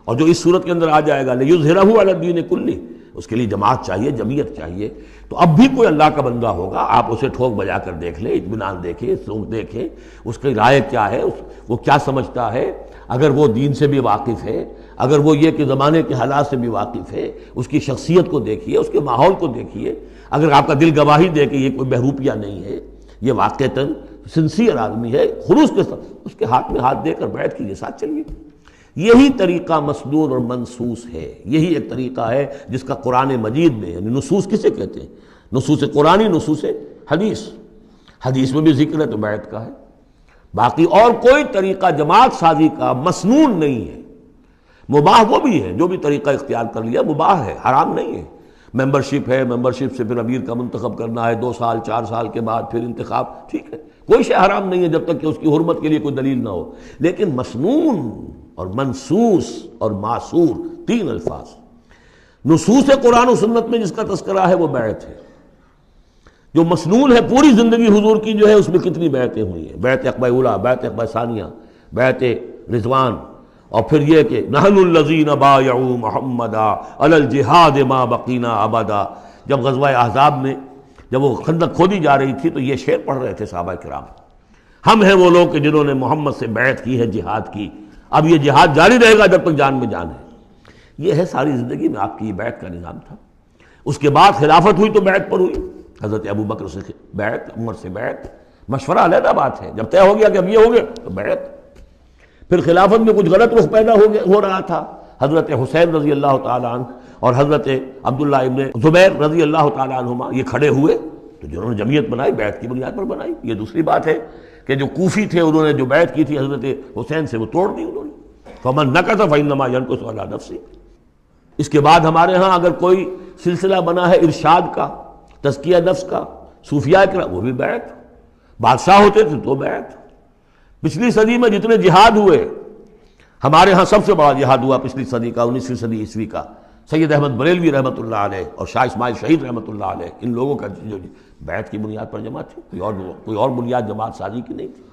اور جو اس صورت کے اندر آ جائے گا لیظہرہ علی الدین کلہ، اس کے لیے جماعت چاہیے، جمعیت چاہیے۔ تو اب بھی کوئی اللہ کا بندہ ہوگا، آپ اسے ٹھوک بجا کر دیکھ لیں، اطمینان دیکھیں، سوچ دیکھیں اس کی رائے کیا ہے، وہ کیا سمجھتا ہے، اگر وہ دین سے بھی واقف ہے، اگر وہ یہ کہ زمانے کے حالات سے بھی واقف ہے، اس کی شخصیت کو دیکھیے، اس کے ماحول کو دیکھیے، اگر آپ کا دل گواہی دے کہ یہ کوئی بہروپیہ نہیں ہے، یہ واقعتاً سنسیئر آدمی ہے، خلوص کے ساتھ اس کے ہاتھ میں ہاتھ دے کر بیعت کیجیے، ساتھ چلیے۔ یہی طریقہ مسنون اور منصوص ہے، یہی ایک طریقہ ہے جس کا قرآن مجید میں، یعنی نصوص کسے کہتے ہیں؟ نصوص قرآنی، نصوص حدیث، حدیث میں بھی ذکر ہے تو بیعت کا ہے۔ باقی اور کوئی طریقہ جماعت سازی کا مسنون نہیں ہے، مباح وہ بھی ہے، جو بھی طریقہ اختیار کر لیا مباح ہے، حرام نہیں ہے۔ ممبرشپ ہے، ممبرشپ سے پھر امیر کا منتخب کرنا ہے، 2 سال 4 سال کے بعد پھر انتخاب، ٹھیک ہے، کوئی شے حرام نہیں ہے جب تک کہ اس کی حرمت کے لیے کوئی دلیل نہ ہو۔ لیکن مسنون اور منصوص اور معصور، تین الفاظ۔ نصوص قرآن و سنت میں جس کا تذکرہ ہے وہ بیعت ہے۔ جو مسنون ہے، پوری زندگی حضور کی جو ہے اس میں کتنی بیعتیں ہوئی ہیں، بیعت عقبہ اولیٰ، بیعت عقبہ ثانیہ، بیعت رضوان، اور پھر یہ کہ نحن الذین بایعوا محمدا علی الجہاد ما بقینا ابدا۔ جب غزوہ احزاب میں جب وہ خندق کھودی جا رہی تھی تو یہ شعر پڑھ رہے تھے صحابہ کرام، ہم ہیں وہ لوگ کہ جنہوں نے محمد سے بیعت کی ہے، جہاد کی، اب یہ جہاد جاری رہے گا جب تک جان میں جان ہے۔ یہ ہے ساری زندگی میں آپ کی بیعت کا نظام تھا۔ اس کے بعد خلافت ہوئی تو بیعت پر ہوئی، حضرت ابو بکر سے بیعت، عمر سے بیعت، مشورہ علیحدہ بات ہے، جب طے ہو گیا کہ اب یہ ہو گیا تو بیعت۔ پھر خلافت میں کچھ غلط رخ پیدا ہو رہا تھا، حضرت حسین رضی اللہ تعالیٰ عنہ اور حضرت عبداللہ ابن زبیر رضی اللہ تعالیٰ عنہما یہ کھڑے ہوئے تو جنہوں نے جمعیت بنائی بیعت کی بنیاد پر بنائی۔ یہ دوسری بات ہے کہ جو کوفی تھے انہوں نے جو بیعت کی تھی حضرت حسین سے وہ توڑ دی انہوں نے۔ فمن نکث فانما ینکث علی نفسہ۔ اس کے بعد ہمارے ہاں اگر کوئی سلسلہ بنا ہے ارشاد کا، تزکیہ نفس کا، صوفیاء کرام وہ بھی بیعت، بادشاہ ہوتے تھے تو بیعت۔ پچھلی صدی میں جتنے جہاد ہوئے، ہمارے ہاں سب سے بڑا جہاد ہوا پچھلی صدی کا، 19ویں صدی عیسوی کا، سید احمد بریلوی رحمۃ اللہ علیہ اور شاہ اسماعیل شہید رحمۃ اللہ علیہ، ان لوگوں کا جو بیعت کی بنیاد پر جماعت تھی، کوئی اور بنیاد جماعت سازی کی نہیں تھی۔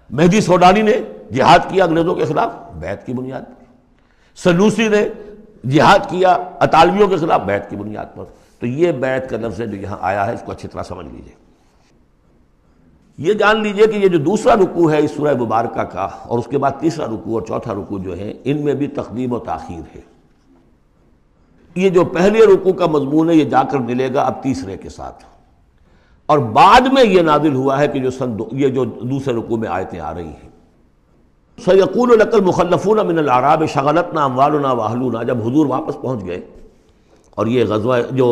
مہدی سوڈانی نے جہاد کیا انگریزوں کے خلاف بیعت کی بنیاد پر، سنوسی نے جہاد کیا اطالویوں کے خلاف بیعت کی بنیاد پر۔ تو یہ بیعت کا لفظ ہے جو یہاں آیا ہے، اس کو اچھی طرح سمجھ لیجئے۔ یہ جان لیجئے کہ یہ جو دوسرا رکوع ہے اس سورہ مبارکہ کا، اور اس کے بعد تیسرا رکوع اور چوتھا رکوع جو ہے، ان میں بھی تقدیم و تاخیر ہے۔ یہ جو پہلے رکوع کا مضمون ہے یہ جا کر ملے گا اب تیسرے کے ساتھ، اور بعد میں یہ نازل ہوا ہے کہ یہ جو دوسرے رکوع میں آیتیں آ رہی ہیں۔ سَيَقُولُ لَكَ الْمُخَلَّفُونَ مِنَ الْأَعْرَابِ شَغَلَتْنَا أَمْوَالُنَا وَأَهْلُونَا، جب حضور واپس پہنچ گئے اور یہ غزوہ جو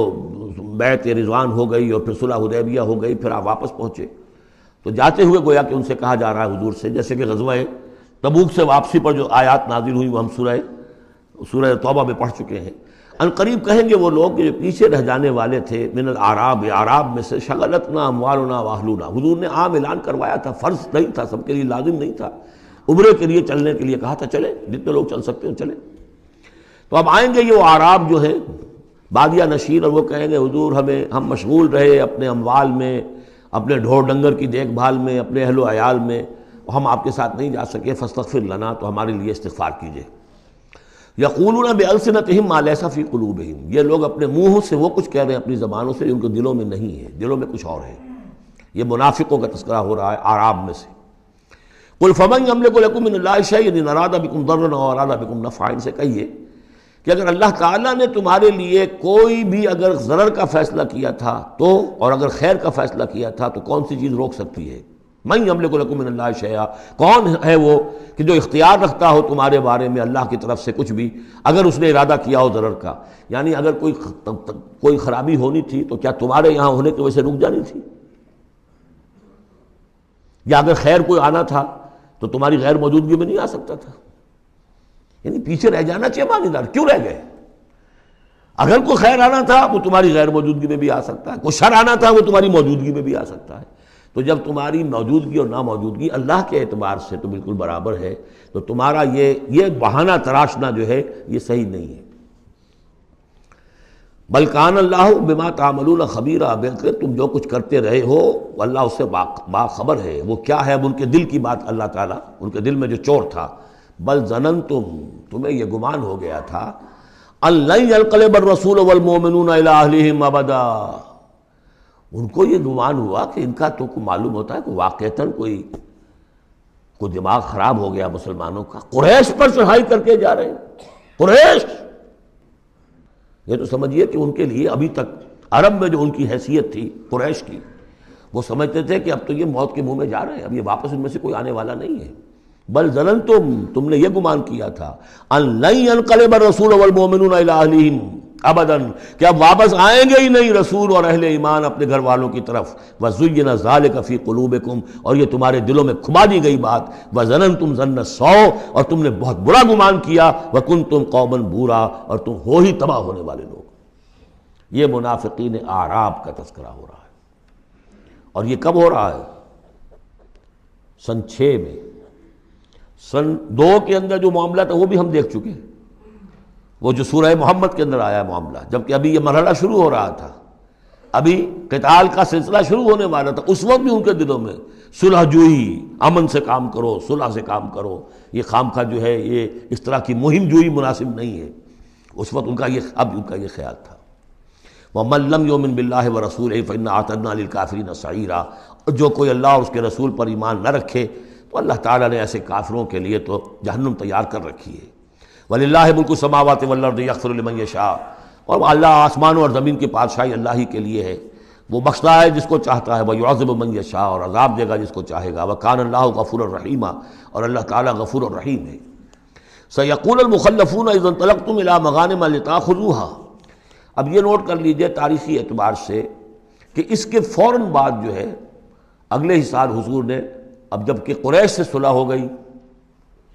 بیعت رضوان ہو گئی اور پھر صلح حدیبیہ ہو گئی، پھر آپ واپس پہنچے تو جاتے ہوئے گویا کہ ان سے کہا جا رہا ہے حضور سے، جیسے کہ غزوہ تبوک سے واپسی پر جو آیات نازل ہوئی وہ ہم سورہ توبہ میں پڑھ چکے ہیں۔ ان قریب کہیں گے وہ لوگ کہ جو پیچھے رہ جانے والے تھے، من الاعراب، اعراب میں سے، شغلتنا اموالنا واہلونا، حضور نے عام اعلان کروایا تھا، فرض نہیں تھا، سب کے لیے لازم نہیں تھا، عمرے کے لیے چلنے کے لیے کہا تھا چلے، جتنے لوگ چل سکتے ہیں چلے۔ تو اب آئیں گے یہ وہ اعراب جو ہے بادیہ نشین، اور وہ کہیں گے حضور ہم مشغول رہے اپنے اموال میں، اپنے ڈھور ڈنگر کی دیکھ بھال میں، اپنے اہل و عیال میں، ہم آپ کے ساتھ نہیں جا سکے، فاستغفر لنا، تو ہمارے لیے استغفار کیجئے۔ یقولون بألسنتہم ما لیس فی قلوبہم، یہ لوگ اپنے منہوں سے وہ کچھ کہہ رہے ہیں اپنی زبانوں سے، ان کے دلوں میں نہیں ہے، دلوں میں کچھ اور ہے۔ یہ منافقوں کا تذکرہ ہو رہا ہے اعراب میں سے۔ قل فمن یملک لکم من اللہ شیئا ان اراد بکم ضرا او اراد بکم نفعا، ان سے کہیے کہ اگر اللہ تعالیٰ نے تمہارے لیے کوئی بھی اگر ضرر کا فیصلہ کیا تھا تو، اور اگر خیر کا فیصلہ کیا تھا تو کون سی چیز روک سکتی ہے؟ من یملک لکم من اللہ شیئا، کون ہے وہ کہ جو اختیار رکھتا ہو تمہارے بارے میں اللہ کی طرف سے کچھ بھی، اگر اس نے ارادہ کیا ہو ضرر کا، یعنی اگر کوئی خرابی ہونی تھی تو کیا تمہارے یہاں ہونے کی وجہ سے رک جانی تھی؟ یا اگر خیر کوئی آنا تھا تو تمہاری غیر موجودگی میں نہیں آ سکتا تھا؟ یعنی پیچھے رہ جانا چاہیے معنی دار، کیوں رہ گئے؟ اگر کوئی خیر آنا تھا وہ تمہاری غیر موجودگی میں بھی آ سکتا ہے، کوئی شر آنا تھا وہ تمہاری موجودگی میں بھی آ سکتا ہے۔ تو جب تمہاری موجودگی اور ناموجودگی اللہ کے اعتبار سے تو بالکل برابر ہے، تو تمہارا یہ بہانہ تراشنا جو ہے یہ صحیح نہیں ہے۔ بل کان اللہ بما تعملون خبیرا، بلکہ تم جو کچھ کرتے رہے ہو اللہ اس سے باخبر ہے۔ وہ کیا ہے؟ اب ان کے دل کی بات اللہ تعالیٰ، ان کے دل میں جو چور تھا، بل ظننتم، تمہیں یہ گمان ہو گیا تھا، ان لن ينقلب الرسول والمؤمنون الى اہلہم ابدا، ان کو یہ گمان ہوا کہ ان کا تو معلوم ہوتا ہے کہ واقعتاً کوئی دماغ خراب ہو گیا مسلمانوں کا، قریش پر چڑھائی کر کے جا رہے ہیں، قریش، یہ تو سمجھیے کہ ان کے لیے ابھی تک عرب میں جو ان کی حیثیت تھی قریش کی، وہ سمجھتے تھے کہ اب تو یہ موت کے منہ میں جا رہے ہیں، اب یہ واپس ان میں سے کوئی آنے والا نہیں ہے۔ بل ظننتم، تم نے یہ گمان کیا تھا، ان لن ينقلب الرسول والمؤمنون الى اہلہم ابدا، کہ اب واپس آئیں گے ہی نہیں رسول اور اہل ایمان اپنے گھر والوں کی طرف۔ وَزُيِّنَ ذَلِكَ فِي قُلُوبِكُمْ، اور یہ تمہارے دلوں میں کھما دی گئی بات، وَظَنَنْتُمْ ظَنَّ السَّوْءِ، اور تم نے بہت برا گمان کیا، وَكُنْتُمْ قَوْمًا بُورًا، اور تم ہو ہی تباہ ہونے والے لوگ۔ یہ منافقین اعراب کا تذکرہ ہو رہا ہے، اور یہ کب ہو رہا ہے؟ سن 6 میں۔ سن 2 کے اندر جو معاملہ تھا وہ بھی ہم دیکھ چکے ہیں، وہ جو سورہ محمد کے اندر آیا معاملہ، جبکہ ابھی یہ مرحلہ شروع ہو رہا تھا، ابھی قتال کا سلسلہ شروع ہونے والا تھا، اس وقت بھی ان کے دلوں میں صلح جوئی، امن سے کام کرو، صلح سے کام کرو، یہ خامخواہ جو ہے یہ اس طرح کی مہم جوئی مناسب نہیں ہے، اس وقت ان کا یہ خیال تھا۔ وَمَن لَّمْ يُؤْمِن بِاللَّهِ وَرَسُولِهِ فَإِنَّا أَعْتَدْنَا لِلْكَافِرِينَ سَعِيرًا، اور جو کوئی اللہ اور اس کے رسول پر ایمان نہ رکھے تو اللہ تعالیٰ نے ایسے کافروں کے لیے تو جہنم تیار کر رکھی ہے۔ وَلِلَّهِ مُلْكُ السَّمَاوَاتِ وَالْأَرْضِ يَغْفِرُ لِمَن يَشَاءُ، اور اللہ آسمانوں اور زمین کی بادشاہی اللہ ہی کے لیے ہے، وہ بخشتا ہے جس کو چاہتا ہے، وَيُعَذِّبُ مَن يَشَاءُ، اور عذاب دے گا جس کو چاہے گا، وَكَانَ اللَّهُ غَفُورًا رَحِيمًا، اور اللہ تعالیٰ غفور الرحیم ہے۔ سَيَقُولُ الْمُخَلَّفُونَ إِذَا انطَلَقْتُمْ إِلَىٰ مَغَانِمَ لِتَأْخُذُوهَا، اب یہ نوٹ کر لیجئے تاریخی اعتبار سے کہ اس کے فوراً بعد جو ہے اگلے ہی سال حضور نے، اب جب کہ قریش سے صلح ہو گئی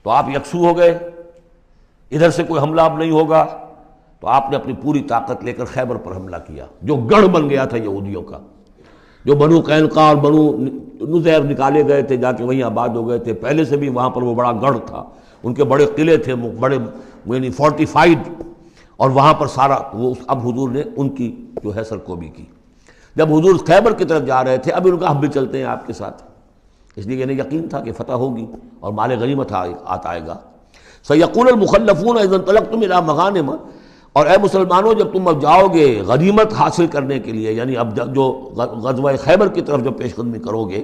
تو آپ یکسو ہو گئے، ادھر سے کوئی حملہ اب نہیں ہوگا، تو آپ نے اپنی پوری طاقت لے کر خیبر پر حملہ کیا، جو گڑھ بن گیا تھا یہودیوں کا، جو بنو قینقاع اور بنو نذیر نکالے گئے تھے، جا کے وہیں آباد ہو گئے تھے، پہلے سے بھی وہاں پر وہ بڑا گڑھ تھا، ان کے بڑے قلعے تھے، بڑے یعنی فورٹیفائڈ، اور وہاں پر سارا وہ اب حضور نے ان کی جو ہے سرکوبی کی۔ جب حضور خیبر کی طرف جا رہے تھے، اب ان کا ہم بھی چلتے ہیں آپ کے ساتھ، اس لیے انہیں یقین تھا کہ فتح ہوگی اور مال غنیمت آئے گا۔ سیقول المخلفون اذا انطلقتم الی مغانم، اور اے مسلمانوں جب تم اب جاؤ گے غنیمت حاصل کرنے کے لیے، یعنی اب جو غزوہ خیبر کی طرف جو پیش قدمی کرو گے،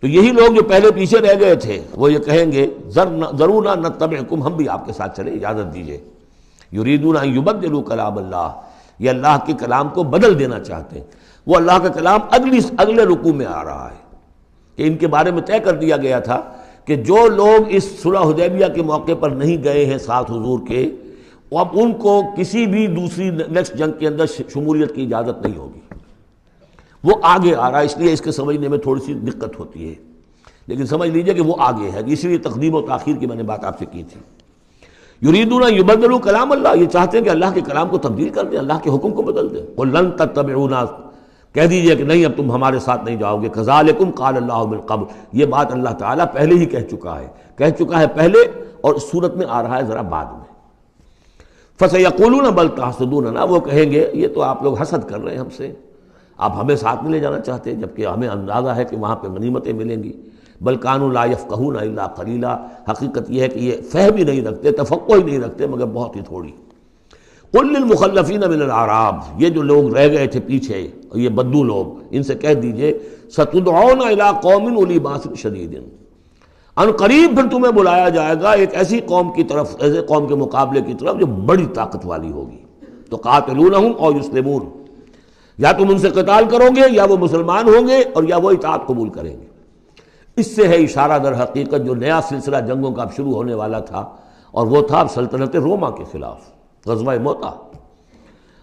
تو یہی لوگ جو پہلے پیچھے رہ گئے تھے وہ یہ کہیں گے ذرونا نتبعکم، ہم بھی آپ کے ساتھ چلیں، اجازت دیجیے۔ یریدون ان یبدلوا کلام اللہ، یہ اللہ کے کلام کو بدل دینا چاہتے ہیں۔ وہ اللہ کا کلام اگلے رکوع میں آ رہا ہے کہ ان کے بارے میں طے کر دیا گیا تھا کہ جو لوگ اس صلح حدیبیہ کے موقع پر نہیں گئے ہیں ساتھ حضور کے، اب ان کو کسی بھی دوسری نیکسٹ جنگ کے اندر شمولیت کی اجازت نہیں ہوگی۔ وہ آگے آ رہا ہے، اس لیے اس کے سمجھنے میں تھوڑی سی دقت ہوتی ہے، لیکن سمجھ لیجئے کہ وہ آگے ہے، اسی لیے تقدیم و تاخیر کی میں نے بات آپ سے کی تھی۔ یریدون ان یبدلوا کلام اللہ، یہ چاہتے ہیں کہ اللہ کے کلام کو تبدیل کر دیں، اللہ کے حکم کو بدل دیں۔ قل لن تتبعونا، کہہ دیجئے کہ نہیں اب تم ہمارے ساتھ نہیں جاؤ گے۔ کذالکم قال اللہ من قبل، یہ بات اللہ تعالیٰ پہلے ہی کہہ چکا ہے پہلے، اور اس صورت میں آ رہا ہے ذرا بعد میں۔ فسیقولون بل تحسدوننا، وہ کہیں گے یہ تو آپ لوگ حسد کر رہے ہیں ہم سے، آپ ہمیں ساتھ میں لے جانا چاہتے ہیں جبکہ ہمیں اندازہ ہے کہ وہاں پہ غنیمتیں ملیں گی۔ بل کانوا لا یفقہون الا قلیلا، حقیقت یہ ہے کہ یہ فہم ہی نہیں رکھتے، تفقہ ہی نہیں رکھتے مگر بہت ہی تھوڑی۔ قل للمخلفین من الاعراب، یہ جو لوگ رہ گئے تھے پیچھے، یہ بدو لوگ، ان سے کہہ دیجئے ستدعون الی قوم اولی باس شدید، ان قریب پھر تمہیں بلایا جائے گا ایک ایسی قوم کی طرف، ایسے قوم کے مقابلے کی طرف جو بڑی طاقت والی ہوگی۔ تو قاتلونہم او یسلمون، یا تم ان سے قتال کرو گے یا وہ مسلمان ہوں گے اور یا وہ اطاعت قبول کریں گے۔ اس سے ہے اشارہ در حقیقت جو نیا سلسلہ جنگوں کا اب شروع ہونے والا تھا، اور وہ تھا سلطنت روما کے خلاف غزوہ موطا۔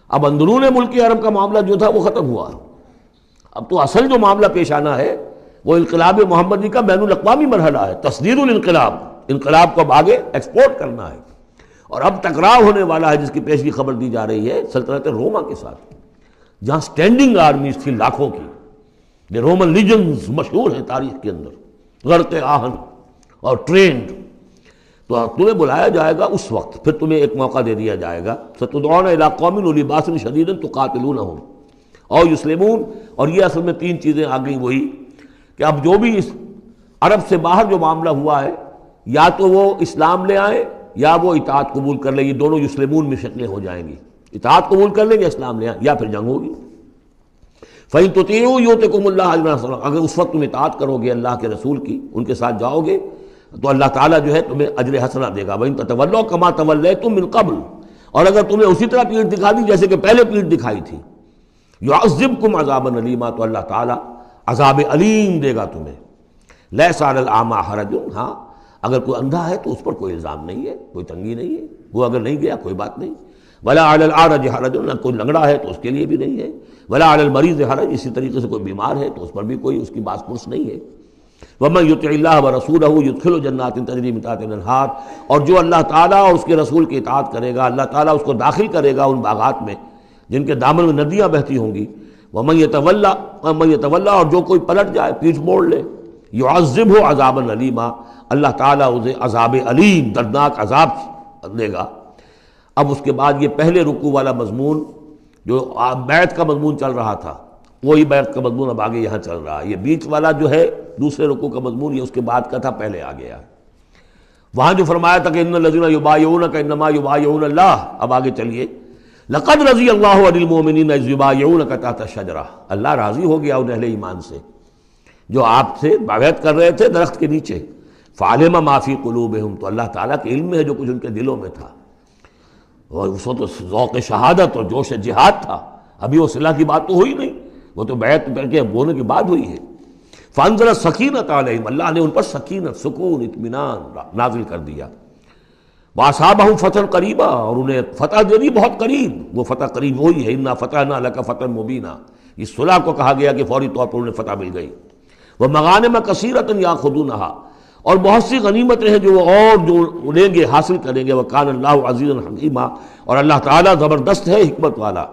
اب اندرون ملک عرب کا معاملہ جو تھا وہ ختم ہوا، اب تو اصل جو معاملہ پیش آنا ہے وہ انقلاب محمدی کا بین الاقوامی مرحلہ ہے، تصدیر الانقلاب، انقلاب کو اب آگے ایکسپورٹ کرنا ہے، اور اب ٹکراؤ ہونے والا ہے جس کی پیشگی خبر دی جا رہی ہے سلطنت روما کے ساتھ، جہاں سٹینڈنگ آرمیز تھی لاکھوں کی، یہ رومن لیجنز مشہور ہیں تاریخ کے اندر، غرق آہن اور ٹرینڈ۔ تو تمہیں بلایا جائے گا اس وقت، پھر تمہیں ایک موقع دے دیا جائے گا، ستدعون الی قوم اولی باس شدید تقاتلونہم او یسلمون، اور یہ اصل میں تین چیزیں آ گئیں وہی کہ اب جو بھی اس عرب سے باہر جو معاملہ ہوا ہے، یا تو وہ اسلام لے آئیں یا وہ اطاعت قبول کر لیں، یہ دونوں یسلمون میں شکلیں ہو جائیں گی، اطاعت قبول کر لیں گے اسلام لے آئیں یا پھر جنگ ہوگی۔ فَإِن تُطِيعُوا يُؤْتِكُمُ اللَّهُ أَجْرًا حَسَنًا، اگر اس وقت تم اطاعت کرو گے اللہ کے رسول کی، ان کے ساتھ جاؤ گے تو اللہ تعالیٰ جو ہے تمہیں اجر حسنہ دے گا۔ وَإِن تَتَوَلَّوْا كَمَا تَوَلَّيْتُم مِّن قَبْلُ، اور اگر تمہیں اسی طرح پیٹھ دکھا دی جیسے کہ پہلے پیٹھ دکھائی تھی، يُعَذِّبْكُمْ عَذَابًا أَلِيمًا، تو اللہ تعالیٰ عذاب علیم دے گا تمہیں۔ لَيْسَ عَلَى الْأَعْمَىٰ حَرَجٌ، ہاں اگر کوئی اندھا ہے تو اس پر کوئی الزام نہیں ہے، کوئی تنگی نہیں ہے، وہ اگر نہیں گیا کوئی بات نہیں۔ وَلَا عَلَى الْأَعْرَجِ حَرَجٌ، نہ کوئی لنگڑا ہے تو اس کے لیے بھی نہیں ہے۔ وَلَا عَلَى الْمَرِيضِ حَرَجٌ، اسی طریقے سے کوئی بیمار ہے تو اس پر بھی کوئی اس کی باس پرس نہیں ہے۔ وَمَن يُطِعِ اللَّهَ وَرَسُولَهُ يُدْخِلْهُ جَنَّاتٍ تَجْرِي مِن تَحْتِهَا الْأَنْهَارُ، اور جو اللہ تعالیٰ اور اس کے رسول کی اطاعت کرے گا اللہ تعالیٰ اس کو داخل کرے گا ان باغات میں جن کے دامن میں ندیاں بہتی ہوں گی۔ وَمَن يَتَوَلَّى، اور جو کوئی پلٹ جائے پیٹھ موڑ لے، يُعَذِّبْهُ عَذَابًا أَلِيمًا، اللہ تعالیٰ اسے عذاب علیم دردناک عذاب دے گا۔ اب اس کے بعد یہ پہلے رکوع والا مضمون جو بیعت کا مضمون چل رہا تھا، وہی بیعت کا مضمون اب آگے یہاں چل رہا ہے۔ یہ بیچ والا جو ہے دوسرے رکوع کا مضمون، یہ اس کے بعد کا تھا، پہلے آ گیا۔ وہاں جو فرمایا تھا کہ ان الذین یبایعونک انما یبایعون اللہ، اب آگے چلیے، لقد رضی اللہ عن المؤمنین اذ یبایعونک تحت الشجرہ، اللہ راضی ہو گیا ان اہل ایمان سے جو آپ سے بیعت کر رہے تھے درخت کے نیچے۔ فعلم ما فی قلوبہم، تو اللہ تعالیٰ کے علم میں ہے جو کچھ ان کے دلوں میں تھا، اور اس وقت تو ذوق شہادت اور جوش جہاد تھا، ابھی وہ صلح کی بات تو ہوئی نہیں، وہ تو بیعت کر کے ہونے کے بعد ہوئی ہے۔ فانزل السکینۃ علیہم، اللہ نے ان پر سکینت، سکون، اطمینان نازل کر دیا۔ واصابہم فتحا قریبا، اور انہیں فتح دے دی بہت قریب، وہ فتح قریب وہی ہے، انا فتحنا لک فتحا مبینا، اس صلح کو کہا گیا کہ فوری طور پر انہیں فتح مل گئی۔ ومغانم کثیرۃ یاخذونھا، اور بہت سی غنیمتیں ہیں جو وہ اور جو لیں گے حاصل کریں گے. وَكَانَ اللَّهُ عَزِيزًا حَكِيمًا، اور اللہ تعالیٰ زبردست ہے، حکمت والا.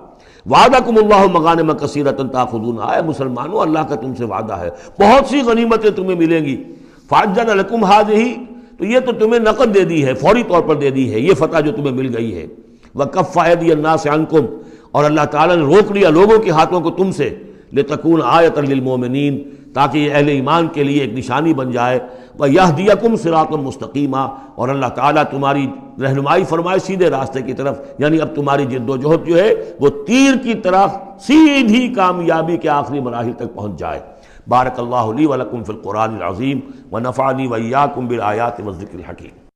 وعدکم اللہ مغانم کثیرۃ تاخذونہا، اے مسلمانوں اللہ کا تم سے وعدہ ہے بہت سی غنیمتیں تمہیں ملیں گی. فعجل لکم ہذہ، تو یہ تو تمہیں نقد دے دی ہے، فوری طور پر دے دی ہے یہ فتح جو تمہیں مل گئی ہے. وکف ایدی الناس عنکم، اور اللہ تعالیٰ نے روک لیا لوگوں کے ہاتھوں کو تم سے. لتکون آیۃ للمؤمنین، تاکہ یہ اہل ایمان کے لیے ایک نشانی بن جائے. وَيَهْدِيَكُمْ صِرَاطًا مُسْتَقِيمًا، اور اللہ تعالیٰ تمہاری رہنمائی فرمائے سیدھے راستے کی طرف. یعنی اب تمہاری جد و جہد جو ہے وہ تیر کی طرح سیدھی کامیابی کے آخری مراحل تک پہنچ جائے. بارک اللہ لی ولکم فی القرآن العظیم ونفعنی وإیاکم بالآیات والذکر الحکیم.